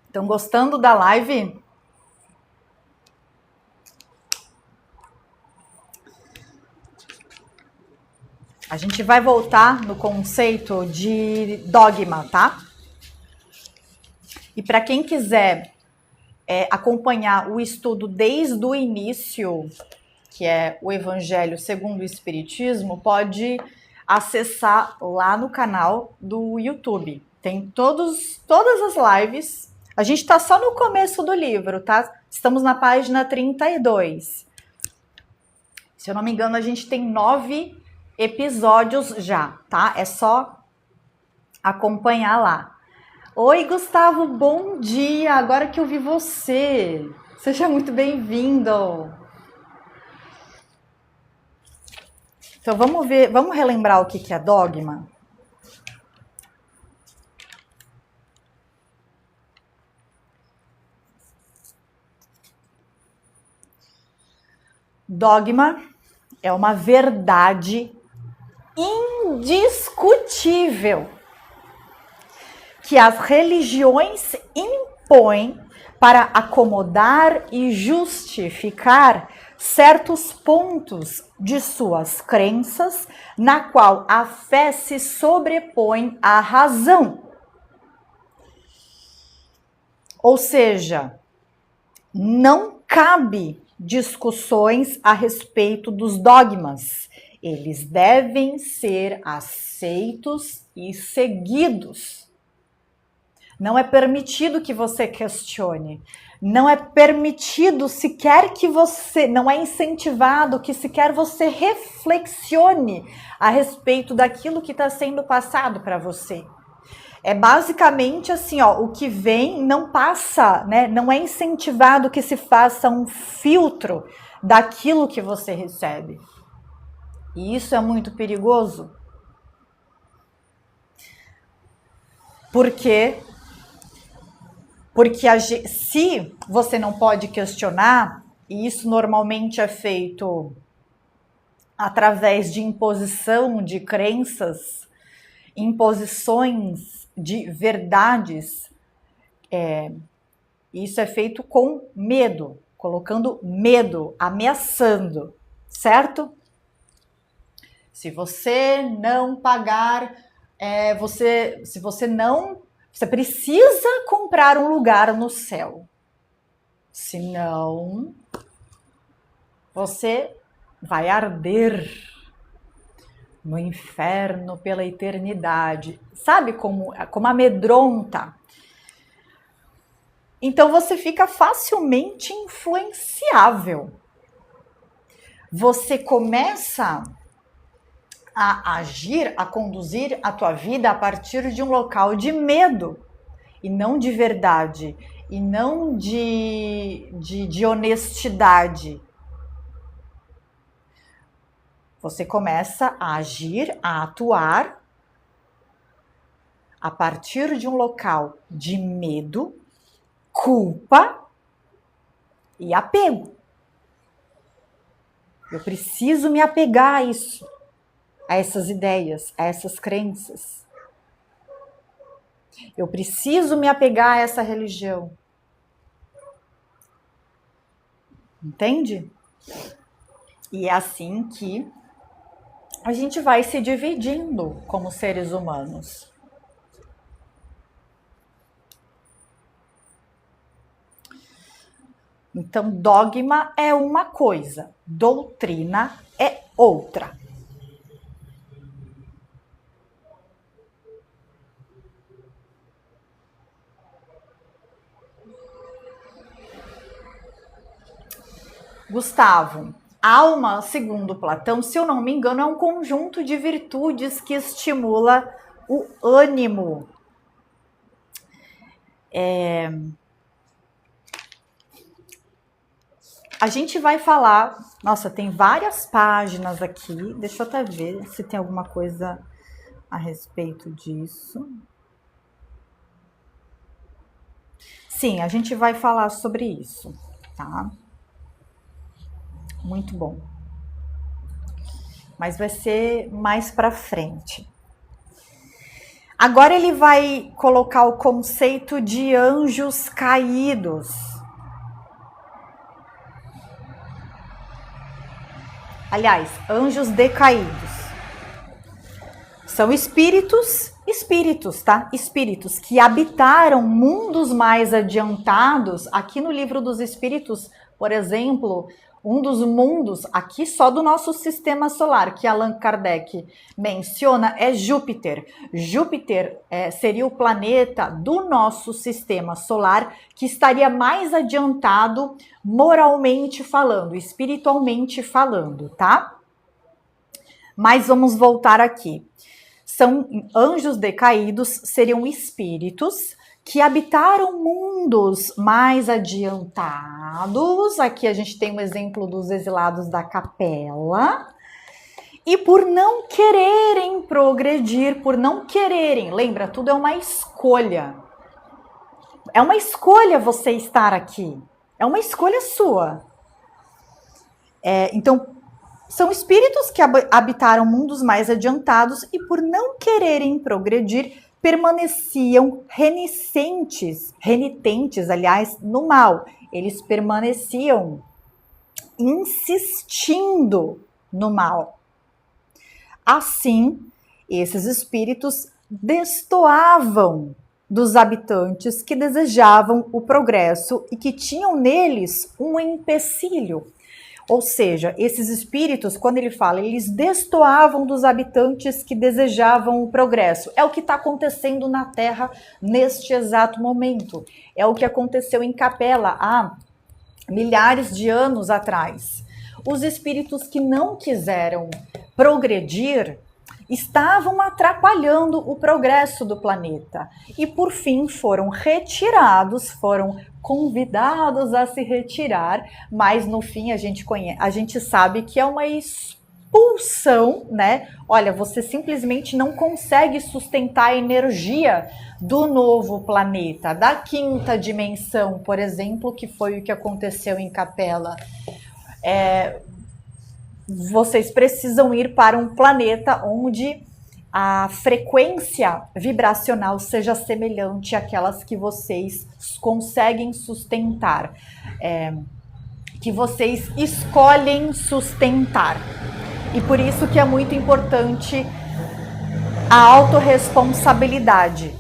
Estão gostando da live? A gente vai voltar no conceito de dogma, tá? E para quem quiser acompanhar o estudo desde o início, que é o Evangelho segundo o Espiritismo, pode acessar lá no canal do YouTube. Tem todas as lives. A gente está só no começo do livro, tá? Estamos na página 32. Se eu não me engano, a gente tem 9 episódios já, tá? É só acompanhar lá. Oi, Gustavo, bom dia! Agora que eu vi você. Seja muito bem-vindo. Então vamos ver, vamos relembrar o que é dogma? Dogma é uma verdade indiscutível que as religiões impõem para acomodar e justificar certos pontos de suas crenças, na qual a fé se sobrepõe à razão. Ou seja, não cabe discussões a respeito dos dogmas. Eles devem ser aceitos e seguidos. Não é permitido que você questione. Não é permitido sequer que você, não é incentivado que sequer você reflexione a respeito daquilo que está sendo passado para você. É basicamente assim, ó, o que vem não passa, né? Não é incentivado que se faça um filtro daquilo que você recebe. E isso é muito perigoso. Por quê? Porque se você não pode questionar, e isso normalmente é feito através de imposição de crenças, imposições de verdades, isso é feito com medo, colocando medo, ameaçando, certo? Se você não pagar, você precisa comprar um lugar no céu. Senão, você vai arder no inferno pela eternidade. Sabe como amedronta? Então você fica facilmente influenciável. Você começa a agir, a conduzir a tua vida a partir de um local de medo e não de verdade, e não de honestidade. Você começa a agir, a atuar a partir de um local de medo, culpa e apego. Eu preciso me apegar a isso, a essas ideias, a essas crenças. Eu preciso me apegar a essa religião. Entende? E é assim que a gente vai se dividindo como seres humanos. Então, dogma é uma coisa, doutrina é outra. Gustavo, alma, segundo Platão, se eu não me engano, é um conjunto de virtudes que estimula o ânimo. A gente vai falar... Nossa, tem várias páginas aqui. Deixa eu até ver se tem alguma coisa a respeito disso. Sim, a gente vai falar sobre isso, tá? Muito bom. Mas vai ser mais para frente. Agora ele vai colocar o conceito de anjos caídos. Aliás, anjos decaídos. São espíritos, tá? Espíritos que habitaram mundos mais adiantados. Aqui no livro dos espíritos, por exemplo, um dos mundos, aqui só do nosso sistema solar, que Allan Kardec menciona, é Júpiter. Júpiter seria o planeta do nosso sistema solar que estaria mais adiantado moralmente falando, espiritualmente falando, tá? Mas vamos voltar aqui. São anjos decaídos, seriam espíritos que habitaram mundos mais adiantados. Aqui a gente tem um exemplo dos exilados da Capela. E por não quererem progredir, por não quererem, lembra, tudo é uma escolha. É uma escolha você estar aqui. É uma escolha sua. Então, são espíritos que habitaram mundos mais adiantados e por não quererem progredir, permaneciam renitentes, aliás, no mal. Eles permaneciam insistindo no mal. Assim, esses espíritos destoavam dos habitantes que desejavam o progresso e que tinham neles um empecilho. Ou seja, esses espíritos, quando ele fala, eles destoavam dos habitantes que desejavam o progresso. É o que está acontecendo na Terra neste exato momento. É o que aconteceu em Capela há milhares de anos atrás. Os espíritos que não quiseram progredir estavam atrapalhando o progresso do planeta e, por fim, foram retirados, foram convidados a se retirar, mas no fim a gente sabe que é uma expulsão, né? Olha, você simplesmente não consegue sustentar a energia do novo planeta, da quinta dimensão, por exemplo, que foi o que aconteceu em Capela. Vocês precisam ir para um planeta onde a frequência vibracional seja semelhante àquelas que vocês conseguem sustentar, que vocês escolhem sustentar. E por isso que é muito importante a autorresponsabilidade.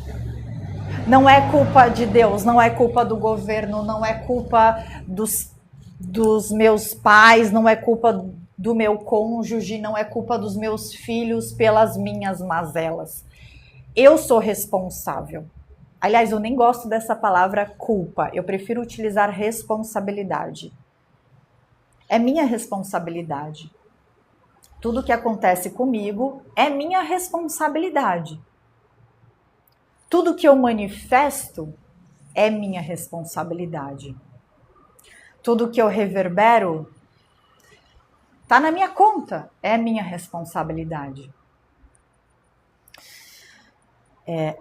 Não é culpa de Deus, não é culpa do governo, não é culpa dos meus pais, não é culpa do meu cônjuge, não é culpa dos meus filhos pelas minhas mazelas. Eu sou responsável. Aliás, eu nem gosto dessa palavra culpa, eu prefiro utilizar responsabilidade. É minha responsabilidade. Tudo que acontece comigo é minha responsabilidade. Tudo que eu manifesto é minha responsabilidade. Tudo que eu reverbero está na minha conta, é minha responsabilidade.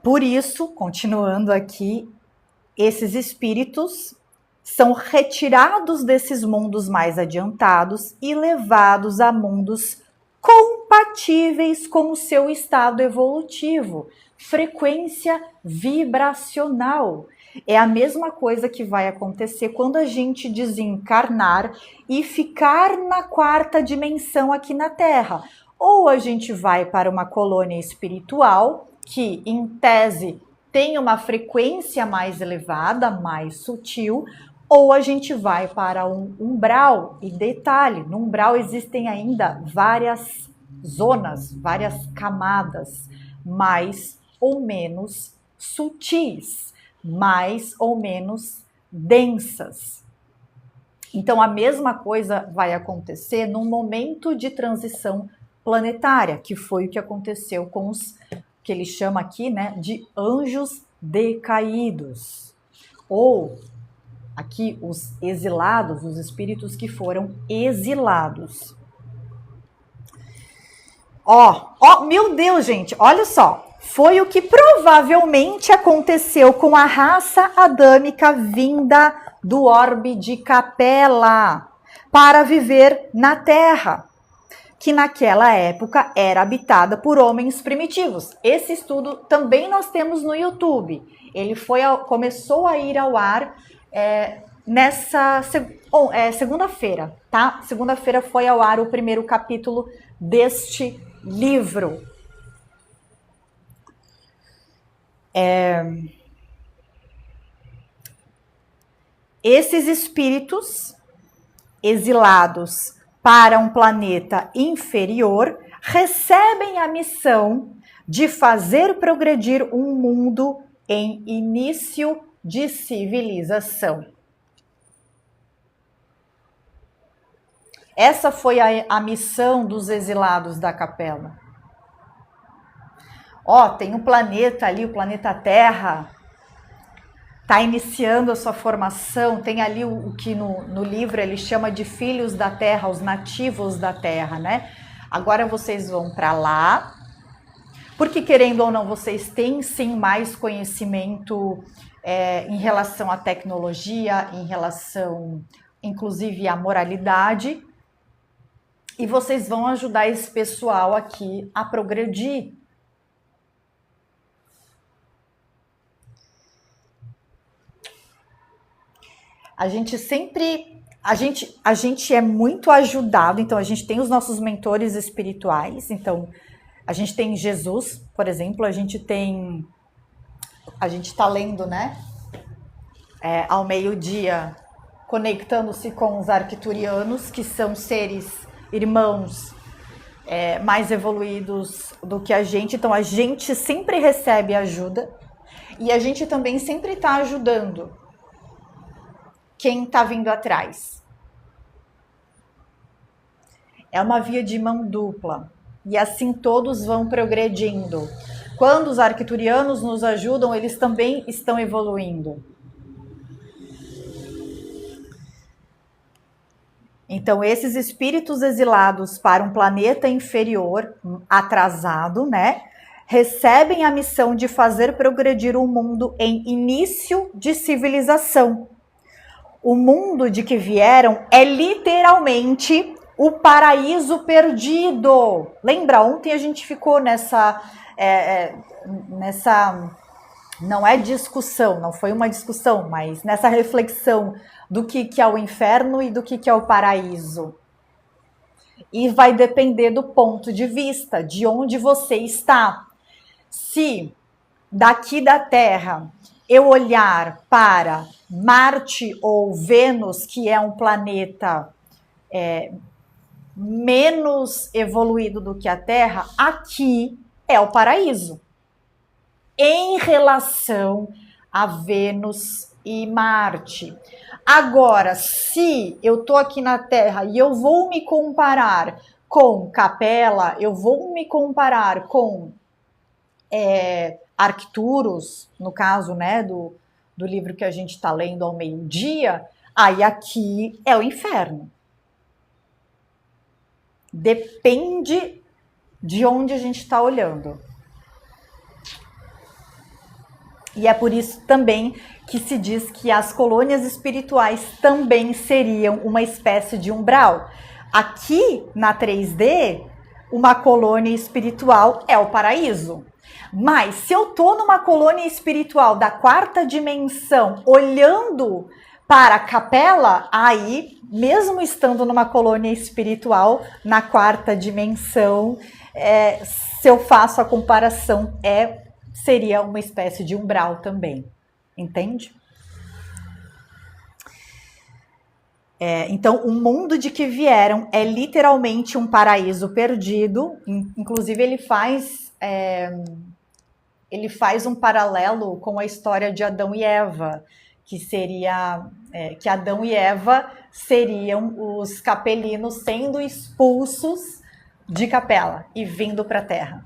Por isso, continuando aqui, esses espíritos são retirados desses mundos mais adiantados e levados a mundos compatíveis com o seu estado evolutivo, frequência vibracional. É a mesma coisa que vai acontecer quando a gente desencarnar e ficar na quarta dimensão aqui na Terra. Ou a gente vai para uma colônia espiritual, que em tese tem uma frequência mais elevada, mais sutil, ou a gente vai para um umbral. E detalhe, no umbral existem ainda várias zonas, várias camadas, mais ou menos sutis, mais ou menos densas. Então a mesma coisa vai acontecer num momento de transição planetária, que foi o que aconteceu com os que ele chama aqui, né, de anjos decaídos, ou aqui os exilados, os espíritos que foram exilados. Meu Deus, gente, olha só. Foi o que provavelmente aconteceu com a raça adâmica vinda do orbe de Capela para viver na Terra, que naquela época era habitada por homens primitivos. Esse estudo também nós temos no YouTube. Ele começou a ir ao ar nessa segunda-feira, tá? Segunda-feira foi ao ar o primeiro capítulo deste livro. Esses espíritos exilados para um planeta inferior recebem a missão de fazer progredir um mundo em início de civilização. Essa foi a missão dos exilados da Capela. Tem um planeta ali, o planeta Terra, está iniciando a sua formação, tem ali o que no livro ele chama de filhos da terra, os nativos da terra, né? Agora vocês vão para lá, porque querendo ou não, vocês têm sim mais conhecimento em relação à tecnologia, em relação, inclusive, à moralidade, e vocês vão ajudar esse pessoal aqui a progredir. A gente sempre, a gente é muito ajudado, então a gente tem os nossos mentores espirituais, então a gente tem Jesus, por exemplo, a gente está lendo, né, ao meio-dia, conectando-se com os arcturianos, que são seres irmãos mais evoluídos do que a gente, então a gente sempre recebe ajuda e a gente também sempre está ajudando quem está vindo atrás. É uma via de mão dupla. E assim todos vão progredindo. Quando os arcturianos nos ajudam, eles também estão evoluindo. Então, esses espíritos exilados para um planeta inferior, atrasado, né? Recebem a missão de fazer progredir o mundo em início de civilização. O mundo de que vieram é literalmente o paraíso perdido. Lembra? Ontem a gente ficou nessa não é discussão, não foi uma discussão, mas nessa reflexão do que é o inferno e do que é o paraíso. E vai depender do ponto de vista, de onde você está. Se daqui da Terra eu olhar para Marte ou Vênus, que é um planeta menos evoluído do que a Terra, aqui é o paraíso. Em relação a Vênus e Marte. Agora, se eu tô aqui na Terra e eu vou me comparar com Capela, eu vou me comparar com Arcturus, no caso, né, do livro que a gente está lendo ao meio-dia, aí aqui é o inferno. Depende de onde a gente está olhando. E é por isso também que se diz que as colônias espirituais também seriam uma espécie de umbral. Aqui na 3D, uma colônia espiritual é o paraíso. Mas se eu tô numa colônia espiritual da 4ª dimensão, olhando para a capela, aí, mesmo estando numa colônia espiritual na 4ª dimensão, se eu faço a comparação, seria uma espécie de umbral também, entende? Então, o mundo de que vieram é literalmente um paraíso perdido. Inclusive, ele faz um paralelo com a história de Adão e Eva, que seria que Adão e Eva seriam os capelinos sendo expulsos de Capela e vindo para a Terra.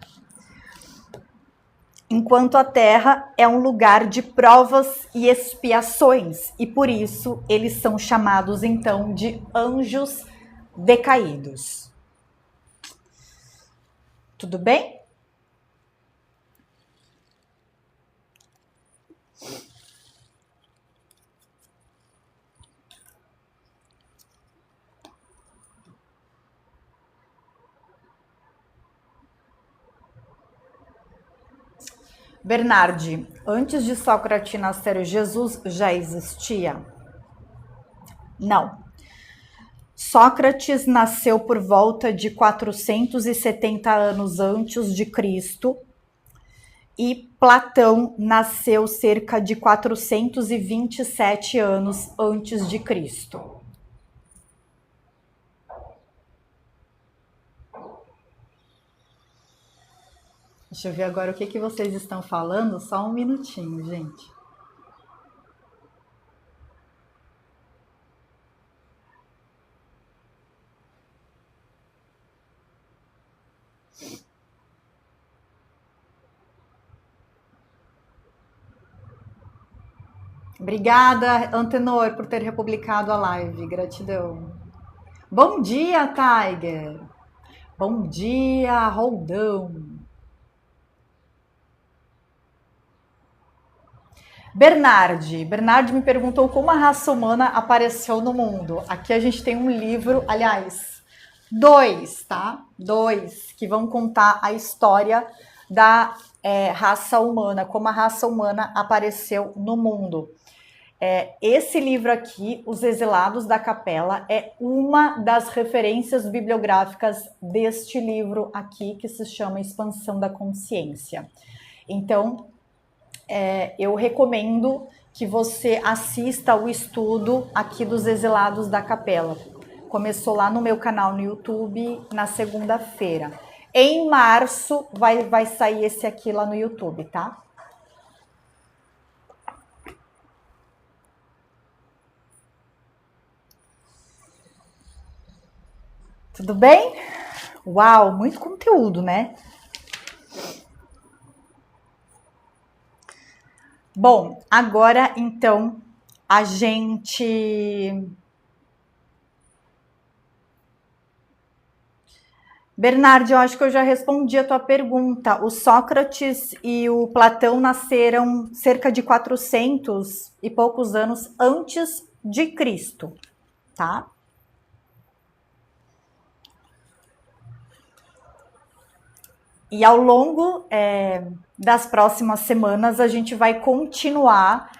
Enquanto a Terra é um lugar de provas e expiações, e por isso eles são chamados então de anjos decaídos. Tudo bem? Bernardi, antes de Sócrates nascer, Jesus já existia? Não. Sócrates nasceu por volta de 470 anos antes de Cristo e Platão nasceu cerca de 427 anos antes de Cristo. Deixa eu ver agora o que vocês estão falando. Só um minutinho, gente. Obrigada, Antenor, por ter republicado a live. Gratidão. Bom dia, Tiger. Bom dia, Roldão. Bernardi me perguntou como a raça humana apareceu no mundo. Aqui a gente tem um livro, aliás, dois, tá? Dois que vão contar a história da raça humana, como a raça humana apareceu no mundo. Esse livro aqui, Os Exilados da Capela, é uma das referências bibliográficas deste livro aqui, que se chama Expansão da Consciência. Então, eu recomendo que você assista o estudo aqui dos Exilados da Capela. Começou lá no meu canal no YouTube na segunda-feira. Em março vai sair esse aqui lá no YouTube, tá? Tudo bem? Uau, muito conteúdo, né? Bom, agora então a gente. Bernardo, eu acho que eu já respondi a tua pergunta. O Sócrates e o Platão nasceram cerca de 400 e poucos anos antes de Cristo, tá? E ao longo das próximas semanas a gente vai continuar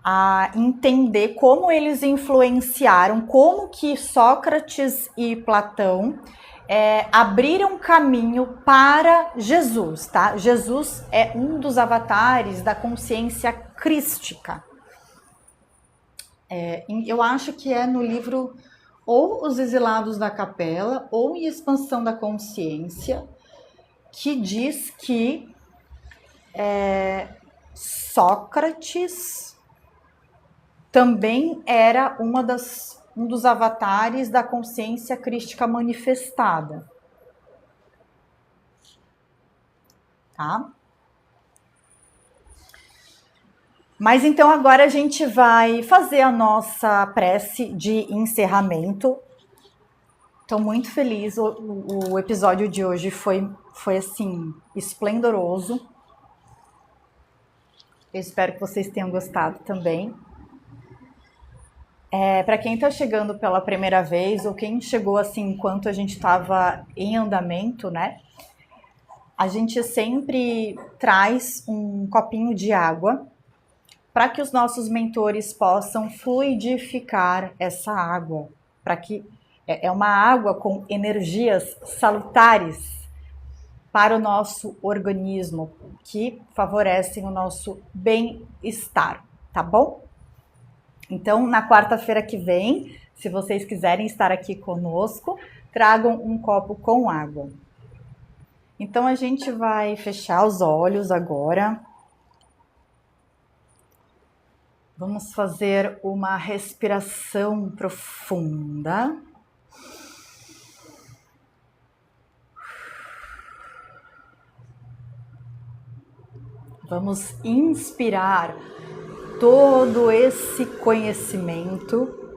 a entender como eles influenciaram, como que Sócrates e Platão abriram caminho para Jesus, tá? Jesus é um dos avatares da consciência crística. Eu acho que é no livro ou Os Exilados da Capela ou em Expansão da Consciência, que diz que Sócrates também era um dos avatares da consciência crística manifestada. Tá? Mas então agora a gente vai fazer a nossa prece de encerramento. Estou muito feliz, o episódio de hoje foi assim, esplendoroso. Eu espero que vocês tenham gostado também. Para quem está chegando pela primeira vez, ou quem chegou assim enquanto a gente estava em andamento, né? A gente sempre traz um copinho de água para que os nossos mentores possam fluidificar essa água, para que é uma água com energias salutares para o nosso organismo, que favorecem o nosso bem-estar, tá bom? Então, na quarta-feira que vem, se vocês quiserem estar aqui conosco, tragam um copo com água. Então, a gente vai fechar os olhos agora. Vamos fazer uma respiração profunda. Vamos inspirar todo esse conhecimento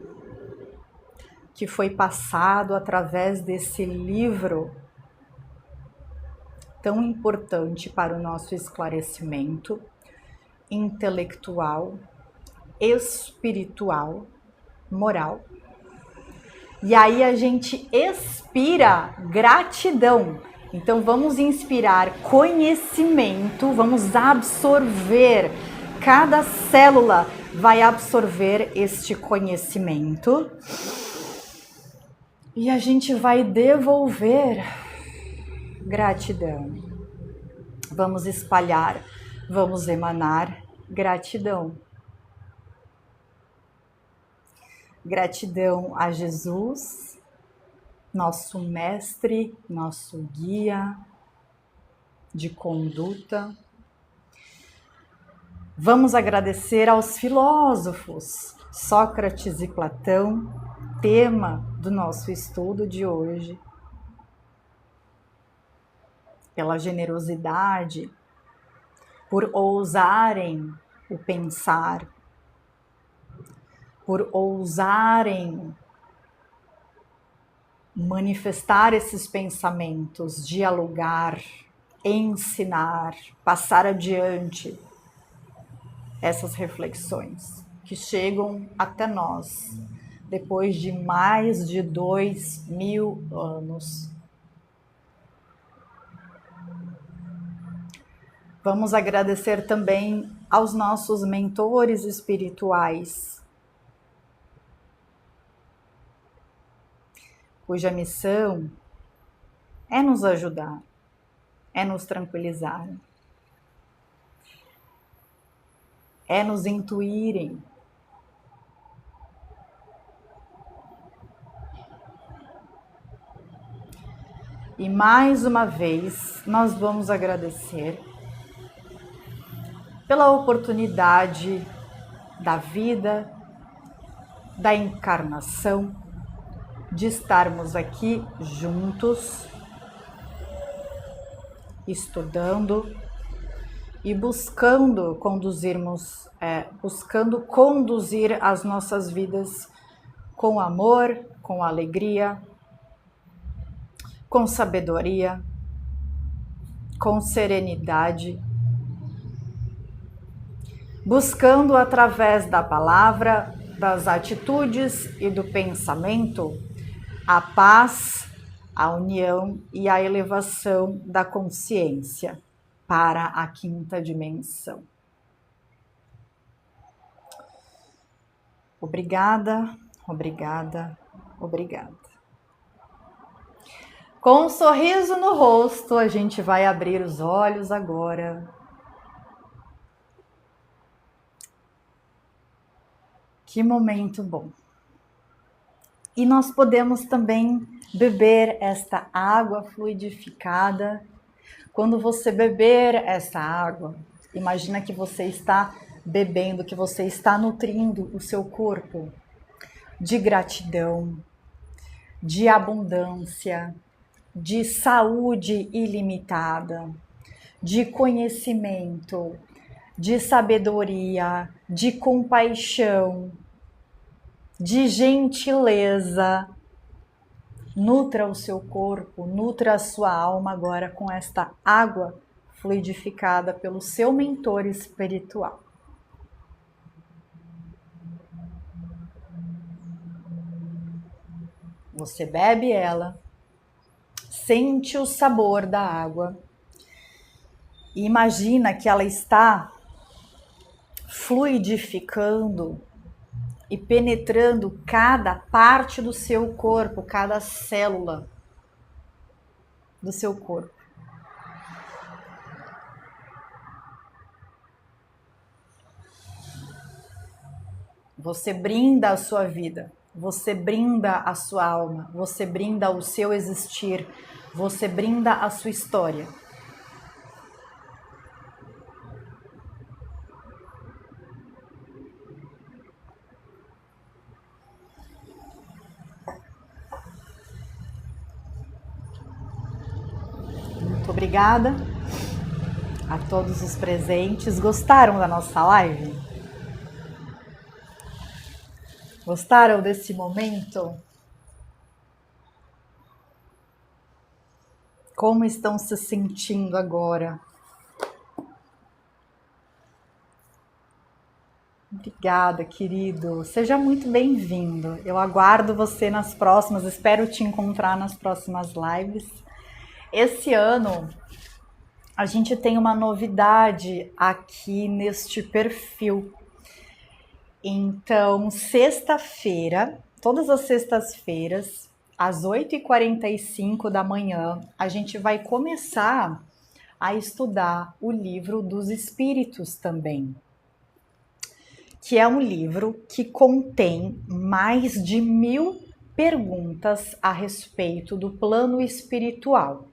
que foi passado através desse livro tão importante para o nosso esclarecimento intelectual, espiritual, moral. E aí a gente expira gratidão. Então vamos inspirar conhecimento, vamos absorver, cada célula vai absorver este conhecimento e a gente vai devolver gratidão. Vamos espalhar, vamos emanar gratidão. Gratidão a Jesus, nosso mestre, nosso guia de conduta. Vamos agradecer aos filósofos Sócrates e Platão, tema do nosso estudo de hoje, pela generosidade, por ousarem o pensar, por ousarem manifestar esses pensamentos, dialogar, ensinar, passar adiante essas reflexões que chegam até nós depois de mais de 2000 anos. Vamos agradecer também aos nossos mentores espirituais, cuja missão é nos ajudar, é nos tranquilizar, é nos intuírem. E mais uma vez, nós vamos agradecer pela oportunidade da vida, da encarnação, de estarmos aqui juntos, estudando e buscando conduzir as nossas vidas com amor, com alegria, com sabedoria, com serenidade, buscando através da palavra, das atitudes e do pensamento a paz, a união e a elevação da consciência para a quinta dimensão. Obrigada, obrigada, obrigada. Com um sorriso no rosto, a gente vai abrir os olhos agora. Que momento bom! E nós podemos também beber esta água fluidificada. Quando você beber essa água, imagina que você está bebendo, que você está nutrindo o seu corpo de gratidão, de abundância, de saúde ilimitada, de conhecimento, de sabedoria, de compaixão, de gentileza. Nutra o seu corpo, nutra a sua alma agora com esta água fluidificada pelo seu mentor espiritual. Você bebe ela, sente o sabor da água e imagina que ela está fluidificando e penetrando cada parte do seu corpo, cada célula do seu corpo. Você brinda a sua vida, você brinda a sua alma, você brinda o seu existir, você brinda a sua história. Muito obrigada a todos os presentes. Gostaram da nossa live? Gostaram desse momento? Como estão se sentindo agora? Obrigada, querido. Seja muito bem-vindo. Eu aguardo você nas próximas, espero te encontrar nas próximas lives. Esse ano, a gente tem uma novidade aqui neste perfil. Então, sexta-feira, todas as sextas-feiras, às 8h45 da manhã, a gente vai começar a estudar o livro dos Espíritos também, que é um livro que contém mais de 1000 perguntas a respeito do plano espiritual.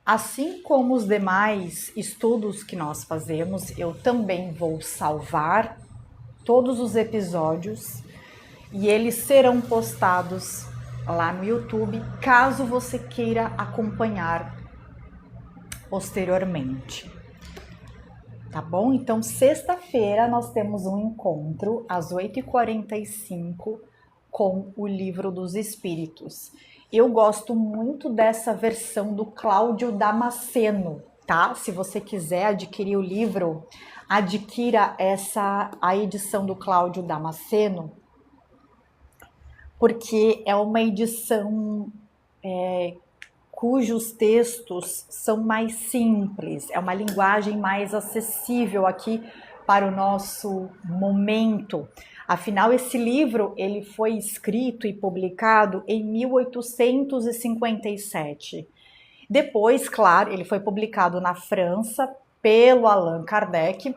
Assim como os demais estudos que nós fazemos, eu também vou salvar todos os episódios e eles serão postados lá no YouTube, caso você queira acompanhar posteriormente. tá bom? Então, sexta-feira nós temos um encontro às 8h45 com o Livro dos Espíritos. Eu gosto muito dessa versão do Cláudio Damasceno, tá? Se você quiser adquirir o livro, adquira a edição do Cláudio Damasceno, porque é uma edição cujos textos são mais simples, é uma linguagem mais acessível aqui para o nosso momento. Afinal, esse livro ele foi escrito e publicado em 1857. Depois, claro, ele foi publicado na França pelo Allan Kardec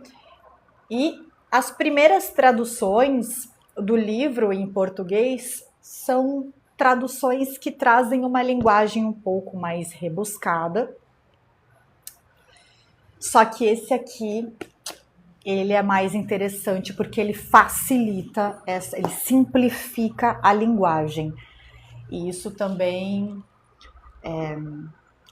e as primeiras traduções do livro em português são traduções que trazem uma linguagem um pouco mais rebuscada. Só que esse aqui, ele é mais interessante porque ele facilita, ele simplifica a linguagem. E isso também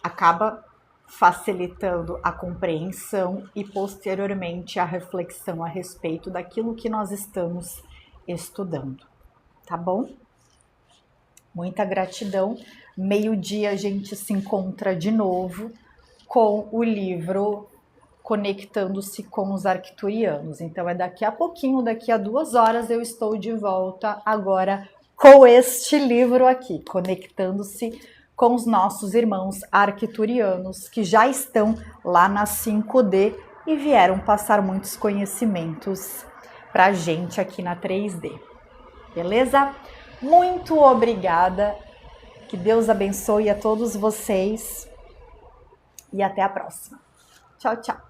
acaba facilitando a compreensão e posteriormente a reflexão a respeito daquilo que nós estamos estudando. Tá bom? Muita gratidão. Meio-dia a gente se encontra de novo com o livro Conectando-se com os Arcturianos. Então é daqui a pouquinho, daqui a 2 horas eu estou de volta agora com este livro aqui, Conectando-se com os nossos irmãos arcturianos que já estão lá na 5D e vieram passar muitos conhecimentos pra gente aqui na 3D. Beleza? Muito obrigada, que Deus abençoe a todos vocês e até a próxima. Tchau, tchau.